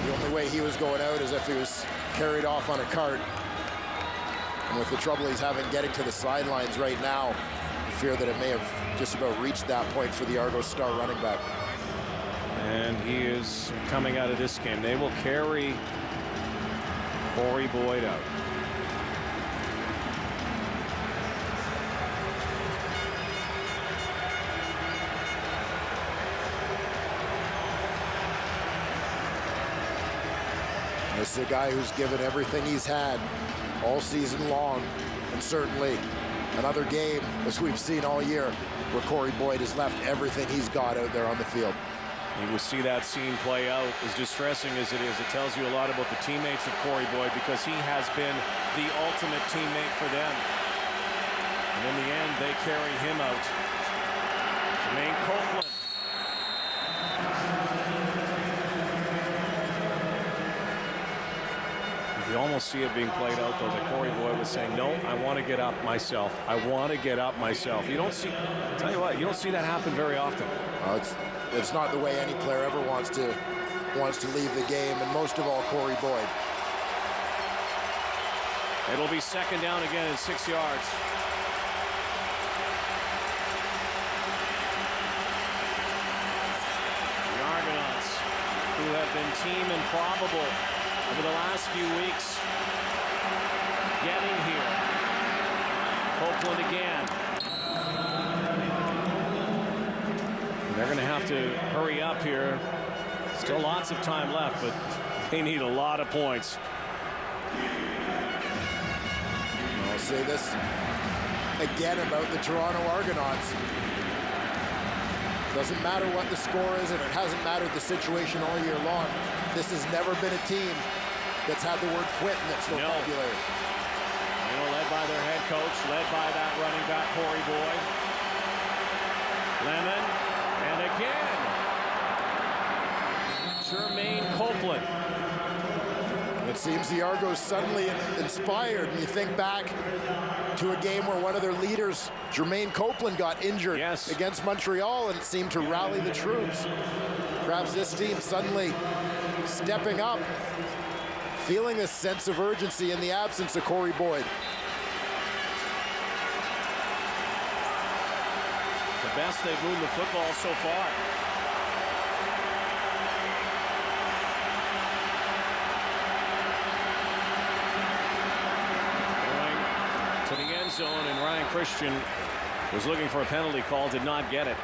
the only way he was going out is if he was carried off on a cart. And with the trouble he's having getting to the sidelines right now, I fear that it may have just about reached that point for the Argos star running back. And he is coming out of this game. They will carry Corey Boyd out. This is a guy who's given everything he's had all season long, and certainly another game, as we've seen all year, where Corey Boyd has left everything he's got out there on the field. You will see that scene play out. As distressing as it is, it tells you a lot about the teammates of Corey Boyd, because he has been the ultimate teammate for them. And in the end, they carry him out. Jermaine Copeland You almost see it being played out, though, that Corey Boyd was saying, no, I want to get up myself. I want to get up myself. You don't see, I'll tell you what, you don't see that happen very often. It's not the way any player ever wants to leave the game, and most of all, Corey Boyd. It'll be second down again at 6 yards. The Argonauts, who have been team improbable over the last few weeks, getting here. Copeland again. And they're going to have to hurry up here. Still lots of time left, but they need a lot of points. I'll say this again about the Toronto Argonauts. Doesn't matter what the score is, and it hasn't mattered the situation all year long. This has never been a team that's had the word quit in its vocabulary. You know, led by their head coach, led by that running back, Corey Boyd. Lemon, and again, Jermaine Copeland. It seems the Argos suddenly inspired, and you think back to a game where one of their leaders, Jermaine Copeland, got injured against Montreal, and it seemed to rally the troops. Perhaps this team suddenly stepping up, feeling a sense of urgency in the absence of Corey Boyd. The best they've moved the football so far. Going to the end zone, and Ryan Christian was looking for a penalty call, did not get it.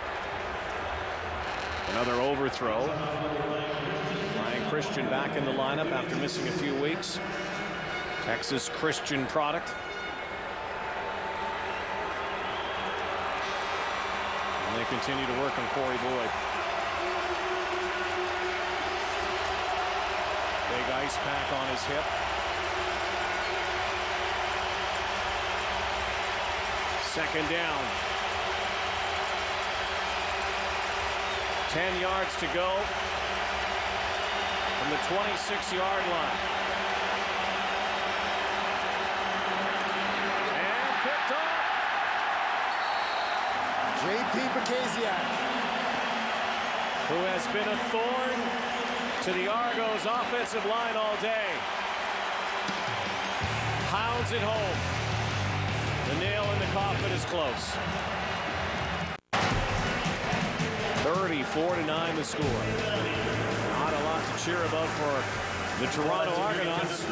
Another overthrow. Ryan Christian back in the lineup after missing a few weeks. Texas Christian product. And they continue to work on Corey Boyd. Big ice pack on his hip. Second down. 10 yards to go from the 26-yard line. And picked off. J.P. Bakaziak, who has been a thorn to the Argos offensive line all day. Pounds it home. The nail in the coffin is close. 34-9 the score. Not a lot to cheer about for the Toronto Argonauts.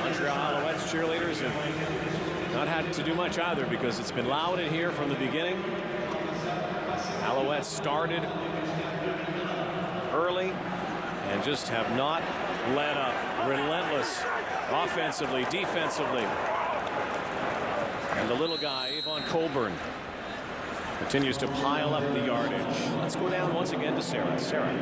Montreal Alouettes cheerleaders have not had to do much either, because it's been loud in here from the beginning. Alouettes started early and just have not let up. Relentless offensively, defensively. And the little guy, Avon Coburn, continues to pile up the yardage. Let's go down once again to Sarah. Sarah.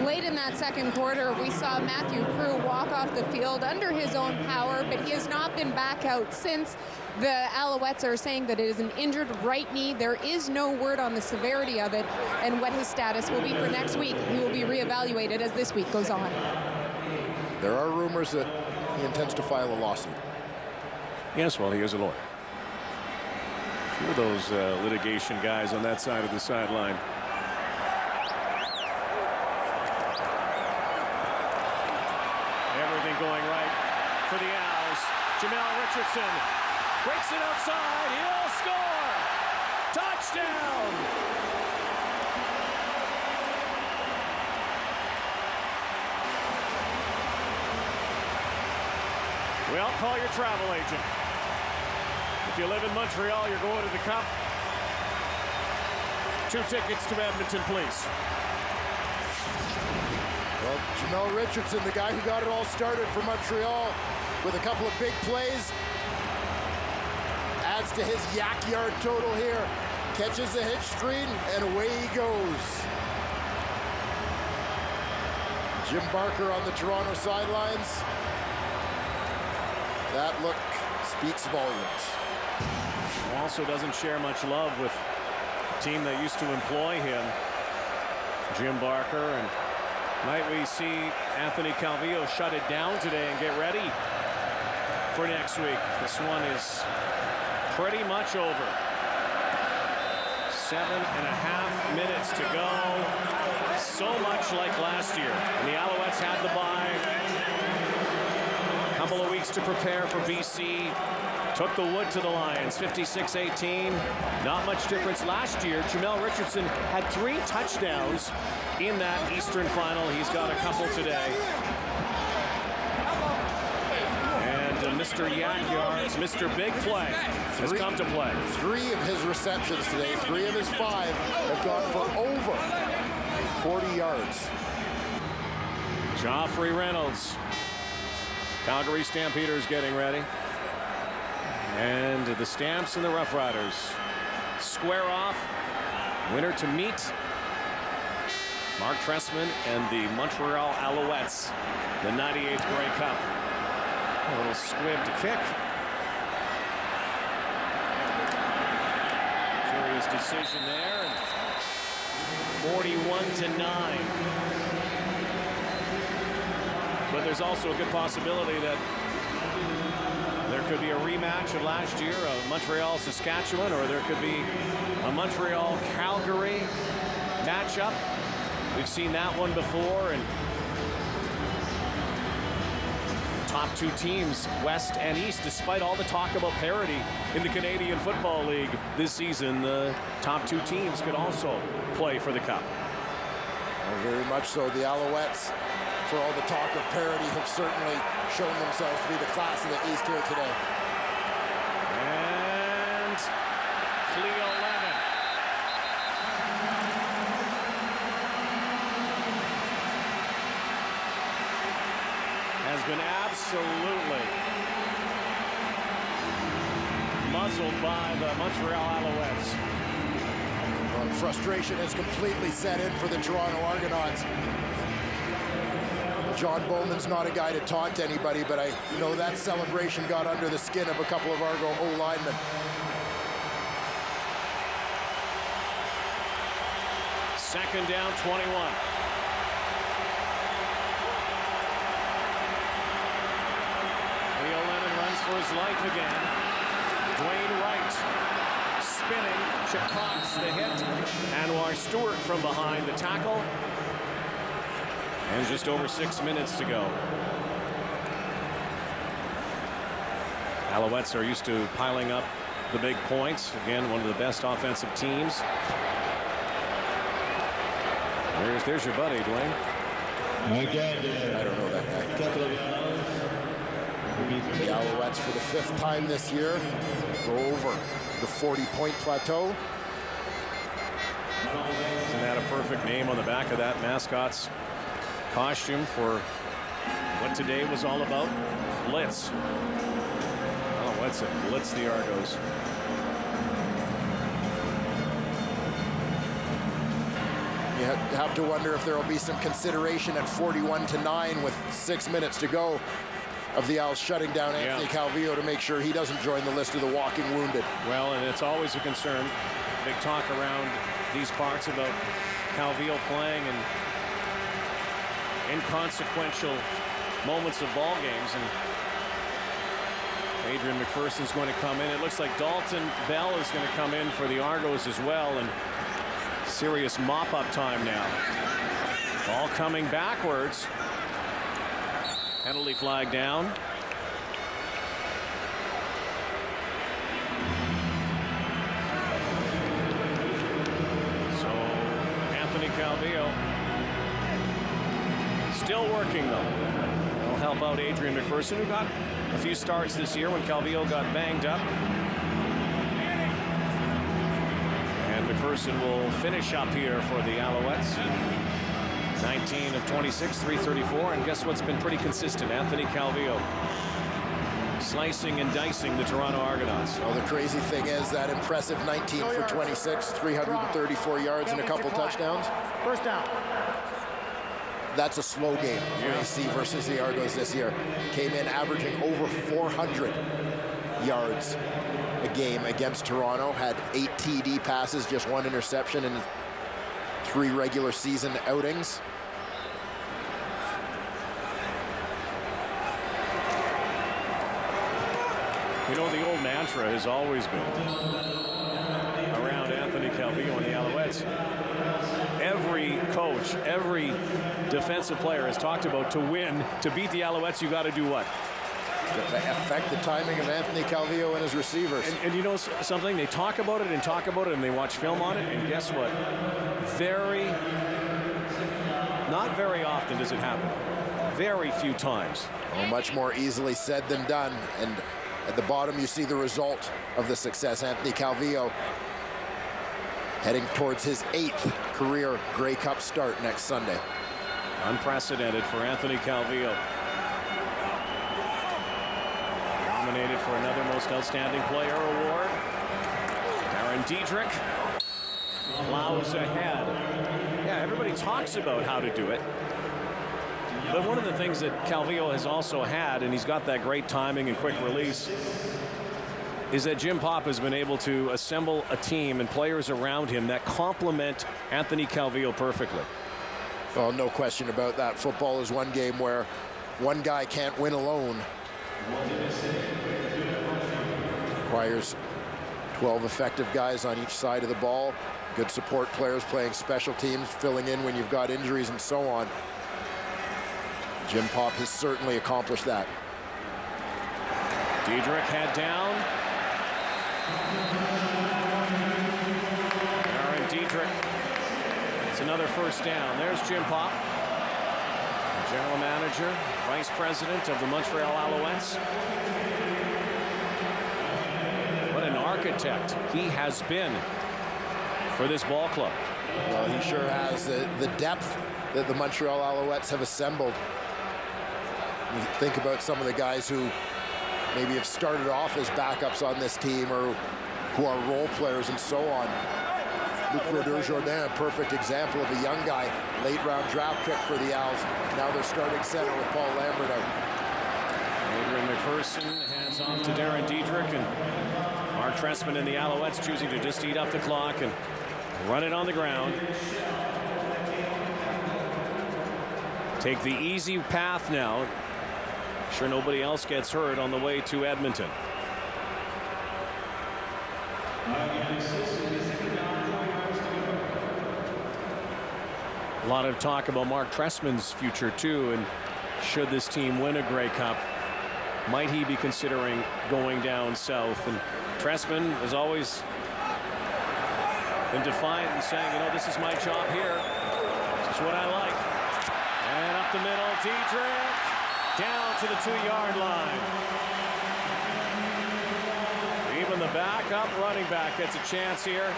Late in that second quarter, we saw Matthew Crew walk off the field under his own power, but he has not been back out since. The Alouettes are saying that it is an injured right knee. There is no word on the severity of it and what his status will be for next week. He will be reevaluated as this week goes on. There are rumors that he intends to file a lawsuit. Yes, well, he is a lawyer. A few of those litigation guys on that side of the sideline. Everything going right for the Owls. Jamel Richardson breaks it outside. He'll score. Touchdown. Well, call your travel agent. If you live in Montreal, you're going to the Cup. 2 tickets to Edmonton, please. Well, Jamel Richardson, the guy who got it all started for Montreal with a couple of big plays, adds to his yak yard total here. Catches the hitch screen, and away he goes. Jim Barker on the Toronto sidelines. That look speaks volumes. Also doesn't share much love with the team that used to employ him. Jim Barker, and Might we see Anthony Calvillo shut it down today and get ready for next week? This one is pretty much over. 7.5 minutes to go. So much like last year. And the Alouettes had the bye. A couple of weeks to prepare for BC. Took the wood to the Lions, 56-18. Not much difference last year. Jamel Richardson had 3 touchdowns in that Eastern final. He's got a couple today. And Mr. Yakyar's Mr. Big Play has come to play. 3 of his receptions today, 3 of his 5 have gone for over 40 yards. Joffrey Reynolds. Calgary Stampeders getting ready. And the Stamps and the Rough Riders square off. Winner to meet Mark Trestman and the Montreal Alouettes, the 98th Grey Cup. A little squib to kick. Curious decision there. 41-9. But there's also a good possibility that there could be a rematch of last year of Montreal-Saskatchewan, or there could be a Montreal-Calgary matchup. We've seen that one before, and top 2 teams, West and East, despite all the talk about parity in the Canadian Football League this season, the top 2 teams could also play for the Cup. Well, very much so. The Alouettes, for all the talk of parity, have certainly shown themselves to be the class of the East here today. And Cleo Lemon. Has been absolutely muzzled by the Montreal Alouettes. Well, frustration has completely set in for the Toronto Argonauts. John Bowman's not a guy to taunt anybody, but I know that celebration got under the skin of a couple of Argo O-linemen. Second down, 21. Leo Lemon runs for his life again. Dwayne Wright spinning, Chicots the hit. Anwar Stewart from behind the tackle. And just over 6 minutes to go. Alouettes are used to piling up the big points. Again, one of the best offensive teams. There's your buddy, Dwayne. I don't know that guy. The Alouettes for the 5th time this year go over the 40-point plateau. Isn't that a perfect name on the back of that mascot's costume for what today was all about? Blitz. Alouettes have blitzed the Argos. You have to wonder if there will be some consideration at 41-9 with 6 minutes to go of the Owls shutting down Anthony Calvillo to make sure he doesn't join the list of the walking wounded. Well, and it's always a concern. Big talk around these parts about Calvillo playing in inconsequential moments of ball games, and Adrian McPherson's going to come in. It looks like Dalton Bell is going to come in for the Argos as well, and serious mop-up time now. Ball coming backwards. Penalty flag down. So Anthony Calvillo still working, though. He'll help out Adrian McPherson, who got a few starts this year when Calvillo got banged up. And McPherson will finish up here for the Alouettes. 19 of 26, 334, and guess what's been pretty consistent? Anthony Calvillo slicing and dicing the Toronto Argonauts. Well, the crazy thing is that impressive 19 for 26, 334 yards and a couple touchdowns. First down. That's a slow game for AC versus the Argos this year. Came in averaging over 400 yards a game against Toronto. Had 8 TD passes, just 1 interception in 3 regular season outings. You know, the old mantra has always been around Anthony Calvillo and the Alouettes. Every coach, every defensive player has talked about to win, to beat the Alouettes, you got to do what? Affect the timing of Anthony Calvillo and his receivers. And you know something? They talk about it and talk about it and they watch film on it, and guess what? Not very often does it happen. Very few times. Well, much more easily said than done. And at the bottom, you see the result of the success. Anthony Calvillo heading towards his 8th career Grey Cup start next Sunday. Unprecedented for Anthony Calvillo. Nominated for another Most Outstanding Player award. Aaron Diedrich plows ahead. Yeah, everybody talks about how to do it. But one of the things that Calvillo has also had, and he's got that great timing and quick release, is that Jim Popp has been able to assemble a team and players around him that complement Anthony Calvillo perfectly. Well, no question about that. Football is one game where one guy can't win alone. Requires 12 effective guys on each side of the ball. Good support players playing special teams, filling in when you've got injuries and so on. Jim Popp has certainly accomplished that. Diedrich head down. Aaron Diedrich. It's another first down. There's Jim Popp, general manager, vice president of the Montreal Alouettes. What an architect he has been for this ball club. Well, he sure has. The depth that the Montreal Alouettes have assembled. You think about some of the guys who maybe have started off as backups on this team or who are role players and so on. Luc Brodeur-Jourdain, a perfect example of a young guy, late round draft pick for the Owls. Now they're starting center with Paul Lambert out. Adrian McPherson hands off to Darren Diedrich, and Mark Trestman and the Alouettes choosing to just eat up the clock and run it on the ground. Take the easy path now. Sure nobody else gets hurt on the way to Edmonton. A lot of talk about Mark Trestman's future too, and should this team win a Grey Cup, might he be considering going down south? And Trestman has always been defiant and saying, you know, this is my job here. This is what I like. And up the middle, Diedrich down to the 2-yard line. Even the backup running back gets a chance here.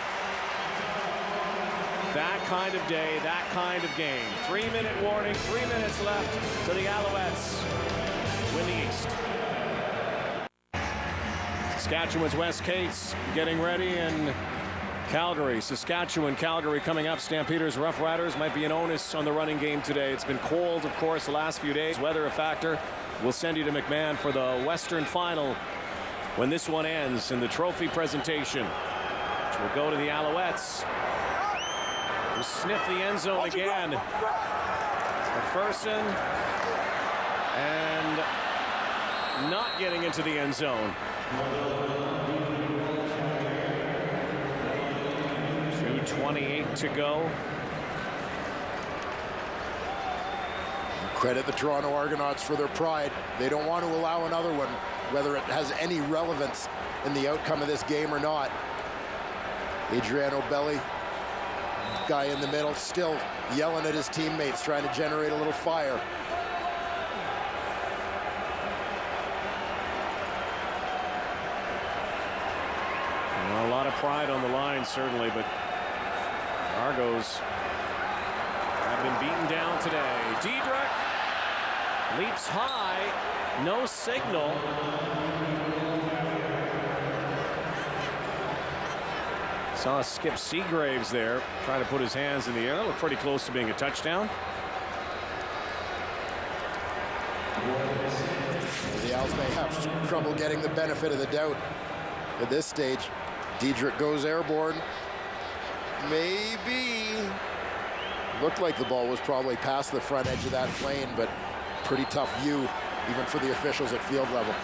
That kind of day, that kind of game. 3-minute warning, 3 minutes left to the Alouettes win the East. Saskatchewan's Wes Cates getting ready, and Calgary, Saskatchewan, Calgary coming up. Stampeders, Rough Riders might be an onus on the running game today. It's been cold, of course, the last few days. Weather a factor. We'll send you to McMahon for the Western Final when this one ends in the trophy presentation, which will go to the Alouettes, who sniff the end zone again. McPherson, and not getting into the end zone. 2:28 to go. Credit the Toronto Argonauts for their pride. They don't want to allow another one, whether it has any relevance in the outcome of this game or not. Adriano Belli, guy in the middle, still yelling at his teammates, trying to generate a little fire. Well, a lot of pride on the line, certainly, but Argos have been beaten down today. Diedrich leaps high, no signal. Saw Skip Seagraves there try to put his hands in the air. Looked pretty close to being a touchdown. The Owls may have trouble getting the benefit of the doubt at this stage. Diedrich goes airborne. Maybe. Looked like the ball was probably past the front edge of that plane, but pretty tough view even for the officials at field level.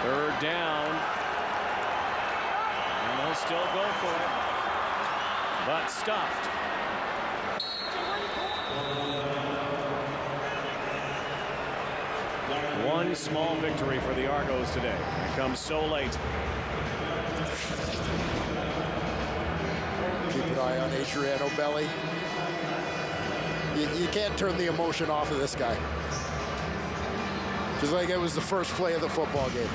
Third down. And they'll still go for it. But stuffed. One small victory for the Argos today. It comes so late. Keep an eye on Adriano Belli. You can't turn the emotion off of this guy. Just like it was the first play of the football game.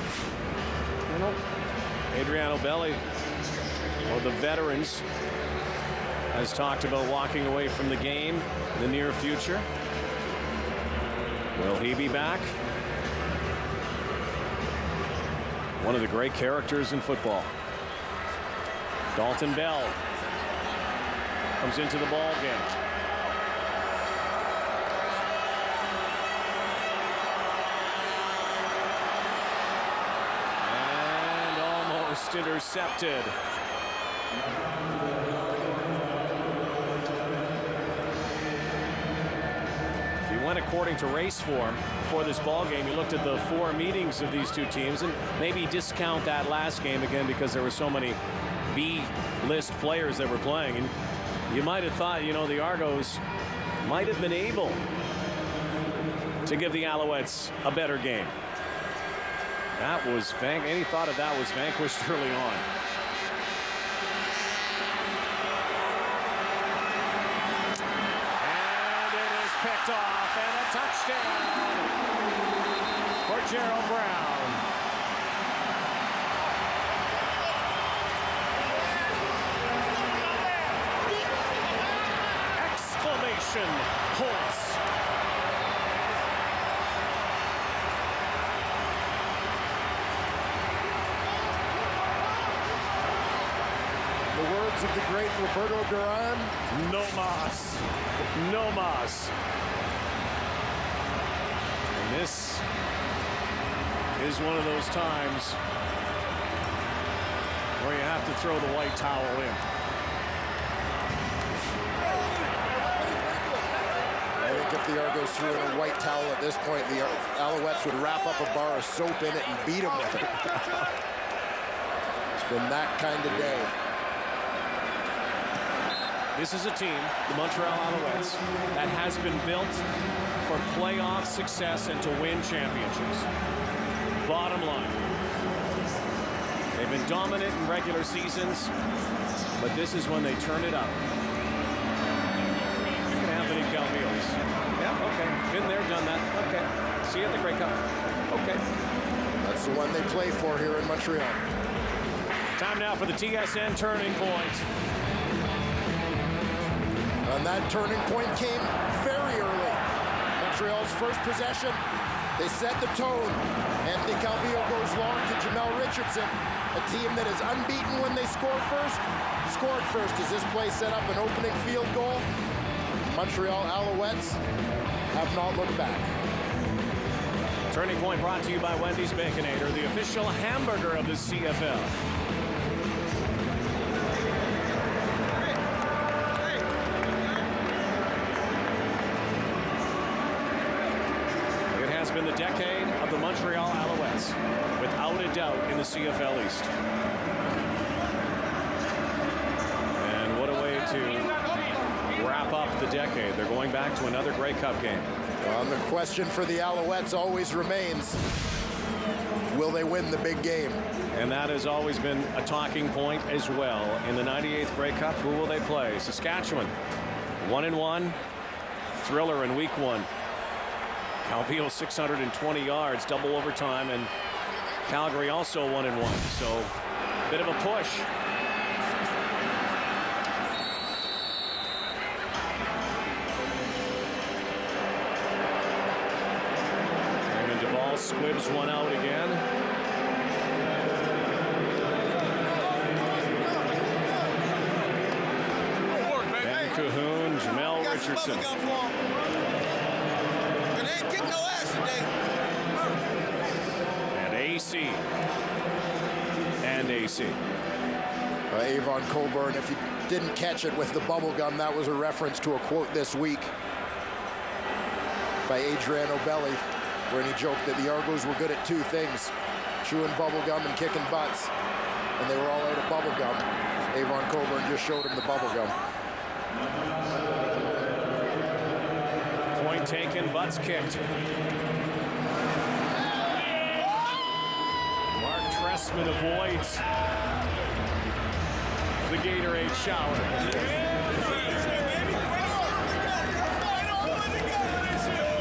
Adriano Belli, one of the veterans, has talked about walking away from the game in the near future. Will he be back? One of the great characters in football. Dalton Bell comes into the ball game. And almost intercepted. If you went according to race form before this ball game, you looked at the 4 meetings of these two teams and maybe discount that last game again because there were so many B-list players that were playing, and you might have thought, you know, the Argos might have been able to give the Alouettes a better game. That was any thought of that was vanquished early on. And it is picked off, and a touchdown for Gerald Brown. Exclamation points. The words of the great Roberto Duran. No mas. No mas. And this is one of those times where you have to throw the white towel in. I think if the Argos threw in a white towel at this point, the Alouettes would wrap up a bar of soap in it and beat them with it. It's been that kind of day. This is a team, the Montreal Alouettes, that has been built for playoff success and to win championships. Bottom line. They've been dominant in regular seasons, but this is when they turn it up. Look at Anthony Calvillo's. Yeah, okay. Been there, done that. Okay. See you at the Grey Cup. Okay. That's the one they play for here in Montreal. Time now for the TSN turning point. And that turning point came very early. Montreal's first possession, they set the tone. Anthony Calvillo goes long to Jamel Richardson, a team that is unbeaten when they scored first. As this play set up an opening field goal. Montreal Alouettes have not looked back. Turning point brought to you by Wendy's Baconator, the official hamburger of the CFL. Been the decade of the Montreal Alouettes, without a doubt, in the CFL East. And what a way to wrap up the decade. They're going back to another Grey Cup game. Well, the question for the Alouettes always remains, will they win the big game? And that has always been a talking point as well. In the 98th Grey Cup, who will they play? Saskatchewan, 1-1, thriller in week 1. Calvillo 620 yards, double overtime, and Calgary also 1-1. So, bit of a push. Raymond Duvall squibs one out again. Ben Cahoon, Jamel Richardson. And AC. Avon Coburn, if you didn't catch it with the bubble gum, that was a reference to a quote this week by Adriano Belli, where he joked that the Argos were good at 2 things: chewing bubble gum and kicking butts, and they were all out of bubble gum. Avon Coburn just showed him the bubble gum. Point taken, butts kicked. Mark Trestman avoids the Gatorade shower.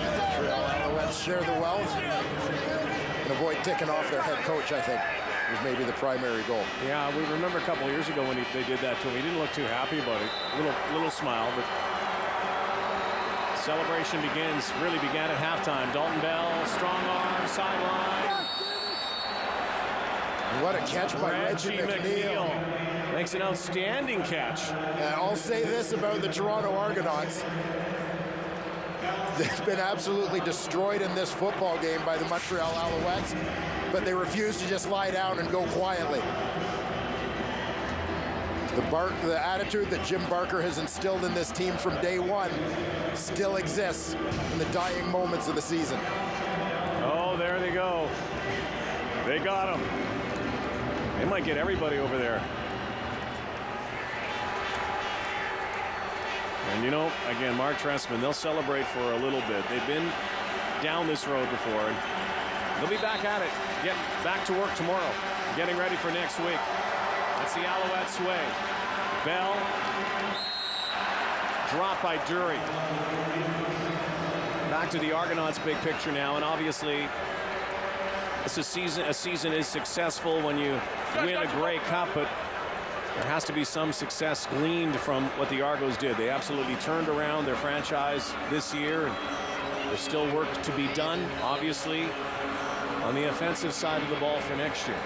Montreal Alouettes share the wealth and avoid ticking off their head coach, I think, was maybe the primary goal. Yeah, we remember a couple of years ago when they did that to him. He didn't look too happy about it. Little smile, but celebration really began at halftime. Dalton Bell, strong arm, sideline. What a catch by Reggie McNeil. Makes an outstanding catch. I'll say this about the Toronto Argonauts. They've been absolutely destroyed in this football game by the Montreal Alouettes, but they refuse to just lie down and go quietly. The attitude that Jim Barker has instilled in this team from day one still exists in the dying moments of the season. Oh, there they go. They got him. They might get everybody over there. And you know, again, Mark Trestman, they'll celebrate for a little bit. They've been down this road before, and they'll be back at it. Get back to work tomorrow, getting ready for next week. That's the Alouettes way. Bell, dropped by Dury. Back to the Argonauts' big picture now, and obviously, it's a season is successful when you win a Grey Cup, but there has to be some success gleaned from what the Argos did. They absolutely turned around their franchise this year. There's still work to be done, obviously, on the offensive side of the ball for next year.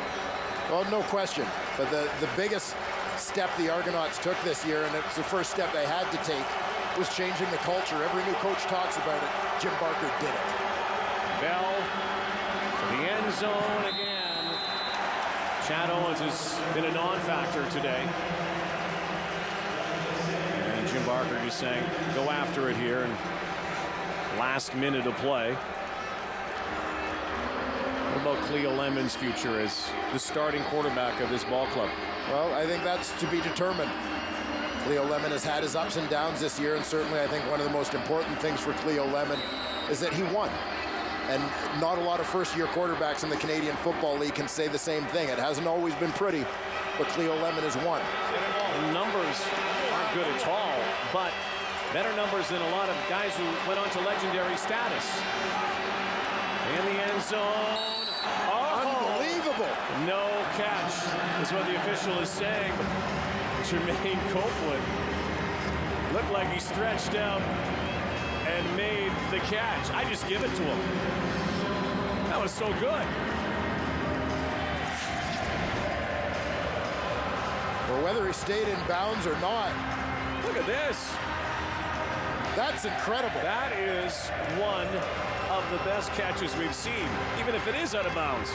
Well, no question. But the biggest step the Argonauts took this year, and it's the first step they had to take, was changing the culture. Every new coach talks about it. Jim Barker did it. Bell to the end zone again. Chad Owens has been a non-factor today. And Jim Barker just saying, go after it here. And last minute of play. What about Cleo Lemon's future as the starting quarterback of this ball club? Well, I think that's to be determined. Cleo Lemon has had his ups and downs this year, and certainly I think one of the most important things for Cleo Lemon is that he won. And not a lot of first-year quarterbacks in the Canadian Football League can say the same thing. It hasn't always been pretty, but Cleo Lemon has won. The numbers aren't good at all, but better numbers than a lot of guys who went on to legendary status. In the end zone. Oh, unbelievable. No catch is what the official is saying. Jermaine Copeland looked like he stretched out and made the catch. I just give it to him. That was so good. Well, whether he stayed in bounds or not. Look at this. That's incredible. That is one of the best catches we've seen, even if it is out of bounds.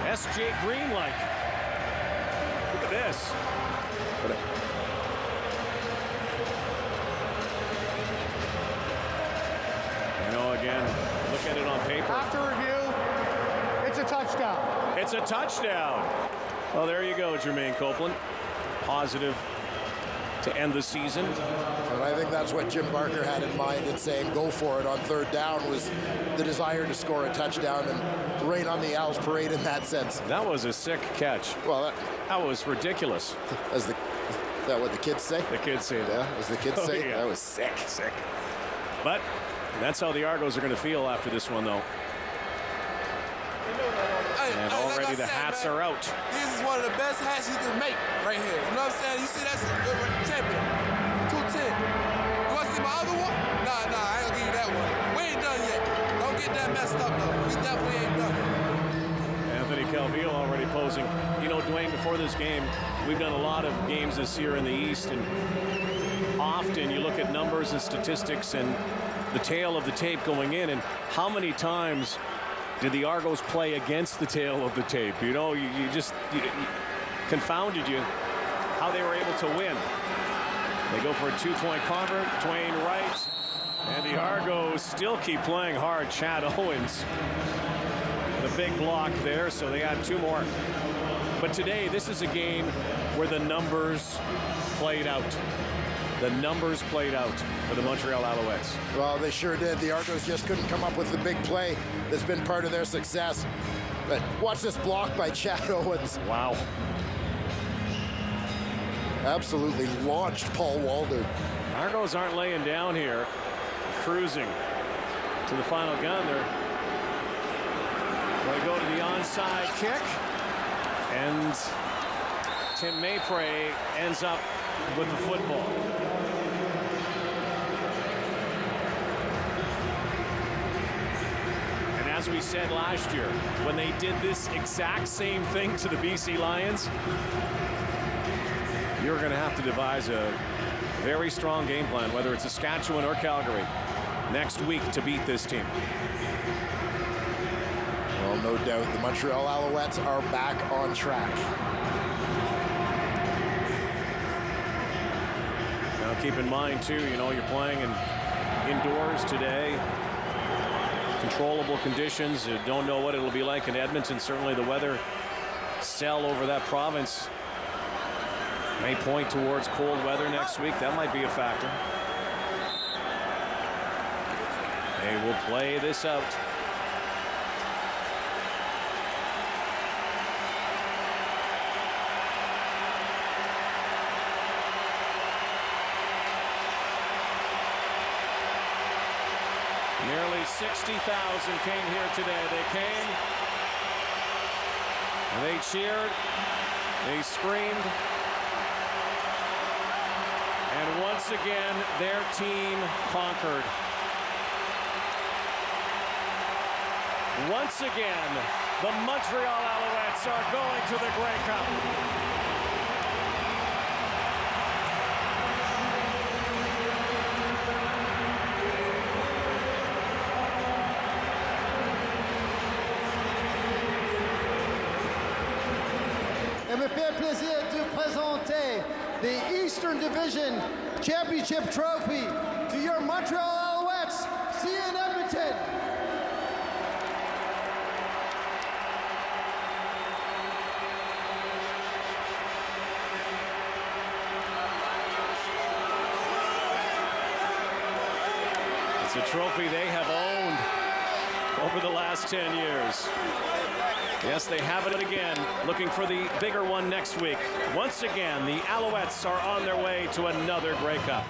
S.J. Green-like. Look at this. You know, again, look at it on paper. After review, it's a touchdown. It's a touchdown. Well, there you go, Jermaine Copeland. Positive to end the season. And I think that's what Jim Barker had in mind in saying go for it on third down, was the desire to score a touchdown and rain on the Owls parade in that sense. That was a sick catch. Well, that was ridiculous. Is that what the kids say? The kids say that. Yeah, as the kids say, yeah. That was sick. Sick. But that's how the Argos are going to feel after this one, though. And already the hats are out. This is one of the best hats you can make right here. You know what I'm saying? You see, that's a good champion. 210. You want to see my other one? Nah, I ain't gonna give you that one. We ain't done yet. Don't get that messed up, though. We definitely ain't done yet. Anthony Calvillo already posing. You know, Dwayne, before this game, we've done a lot of games this year in the East, and often you look at numbers and statistics and the tail of the tape going in, and how many times did the Argos play against the tail of the tape? You know, you confounded you how they were able to win. They go for a two-point convert, Dwayne Wright, and the Argos still keep playing hard. Chad Owens, the big block there, so they had 2 more. But today, this is a game where the numbers played out. The numbers played out for the Montreal Alouettes. Well, they sure did. The Argos just couldn't come up with the big play that's been part of their success. But watch this block by Chad Owens. Wow. Absolutely launched Paul Walder. Argos aren't laying down here, cruising to the final gun. They're going to go to the onside kick, and Tim Maypray ends up with the football. And as we said last year, when they did this exact same thing to the BC Lions, you're going to have to devise a very strong game plan, whether it's Saskatchewan or Calgary, next week to beat this team. Well, no doubt the Montreal Alouettes are back on track. Now keep in mind too, you know, you're playing indoors today. Controllable conditions. You don't know what it'll be like in Edmonton. Certainly the weather cell over that province may point towards cold weather next week. That might be a factor. They will play this out. Nearly 60,000 came here today. They came, they cheered, they screamed, and once again their team conquered. Once again, the Montreal Alouettes are going to the Grey Cup. Il me fait plaisir de présenter the Eastern Division Championship Trophy to your Montreal Alouettes. See you in Edmonton. It's a trophy they have owned over the last 10 years. Yes, they have it again, looking for the bigger one next week. Once again, the Alouettes are on their way to another Grey Cup.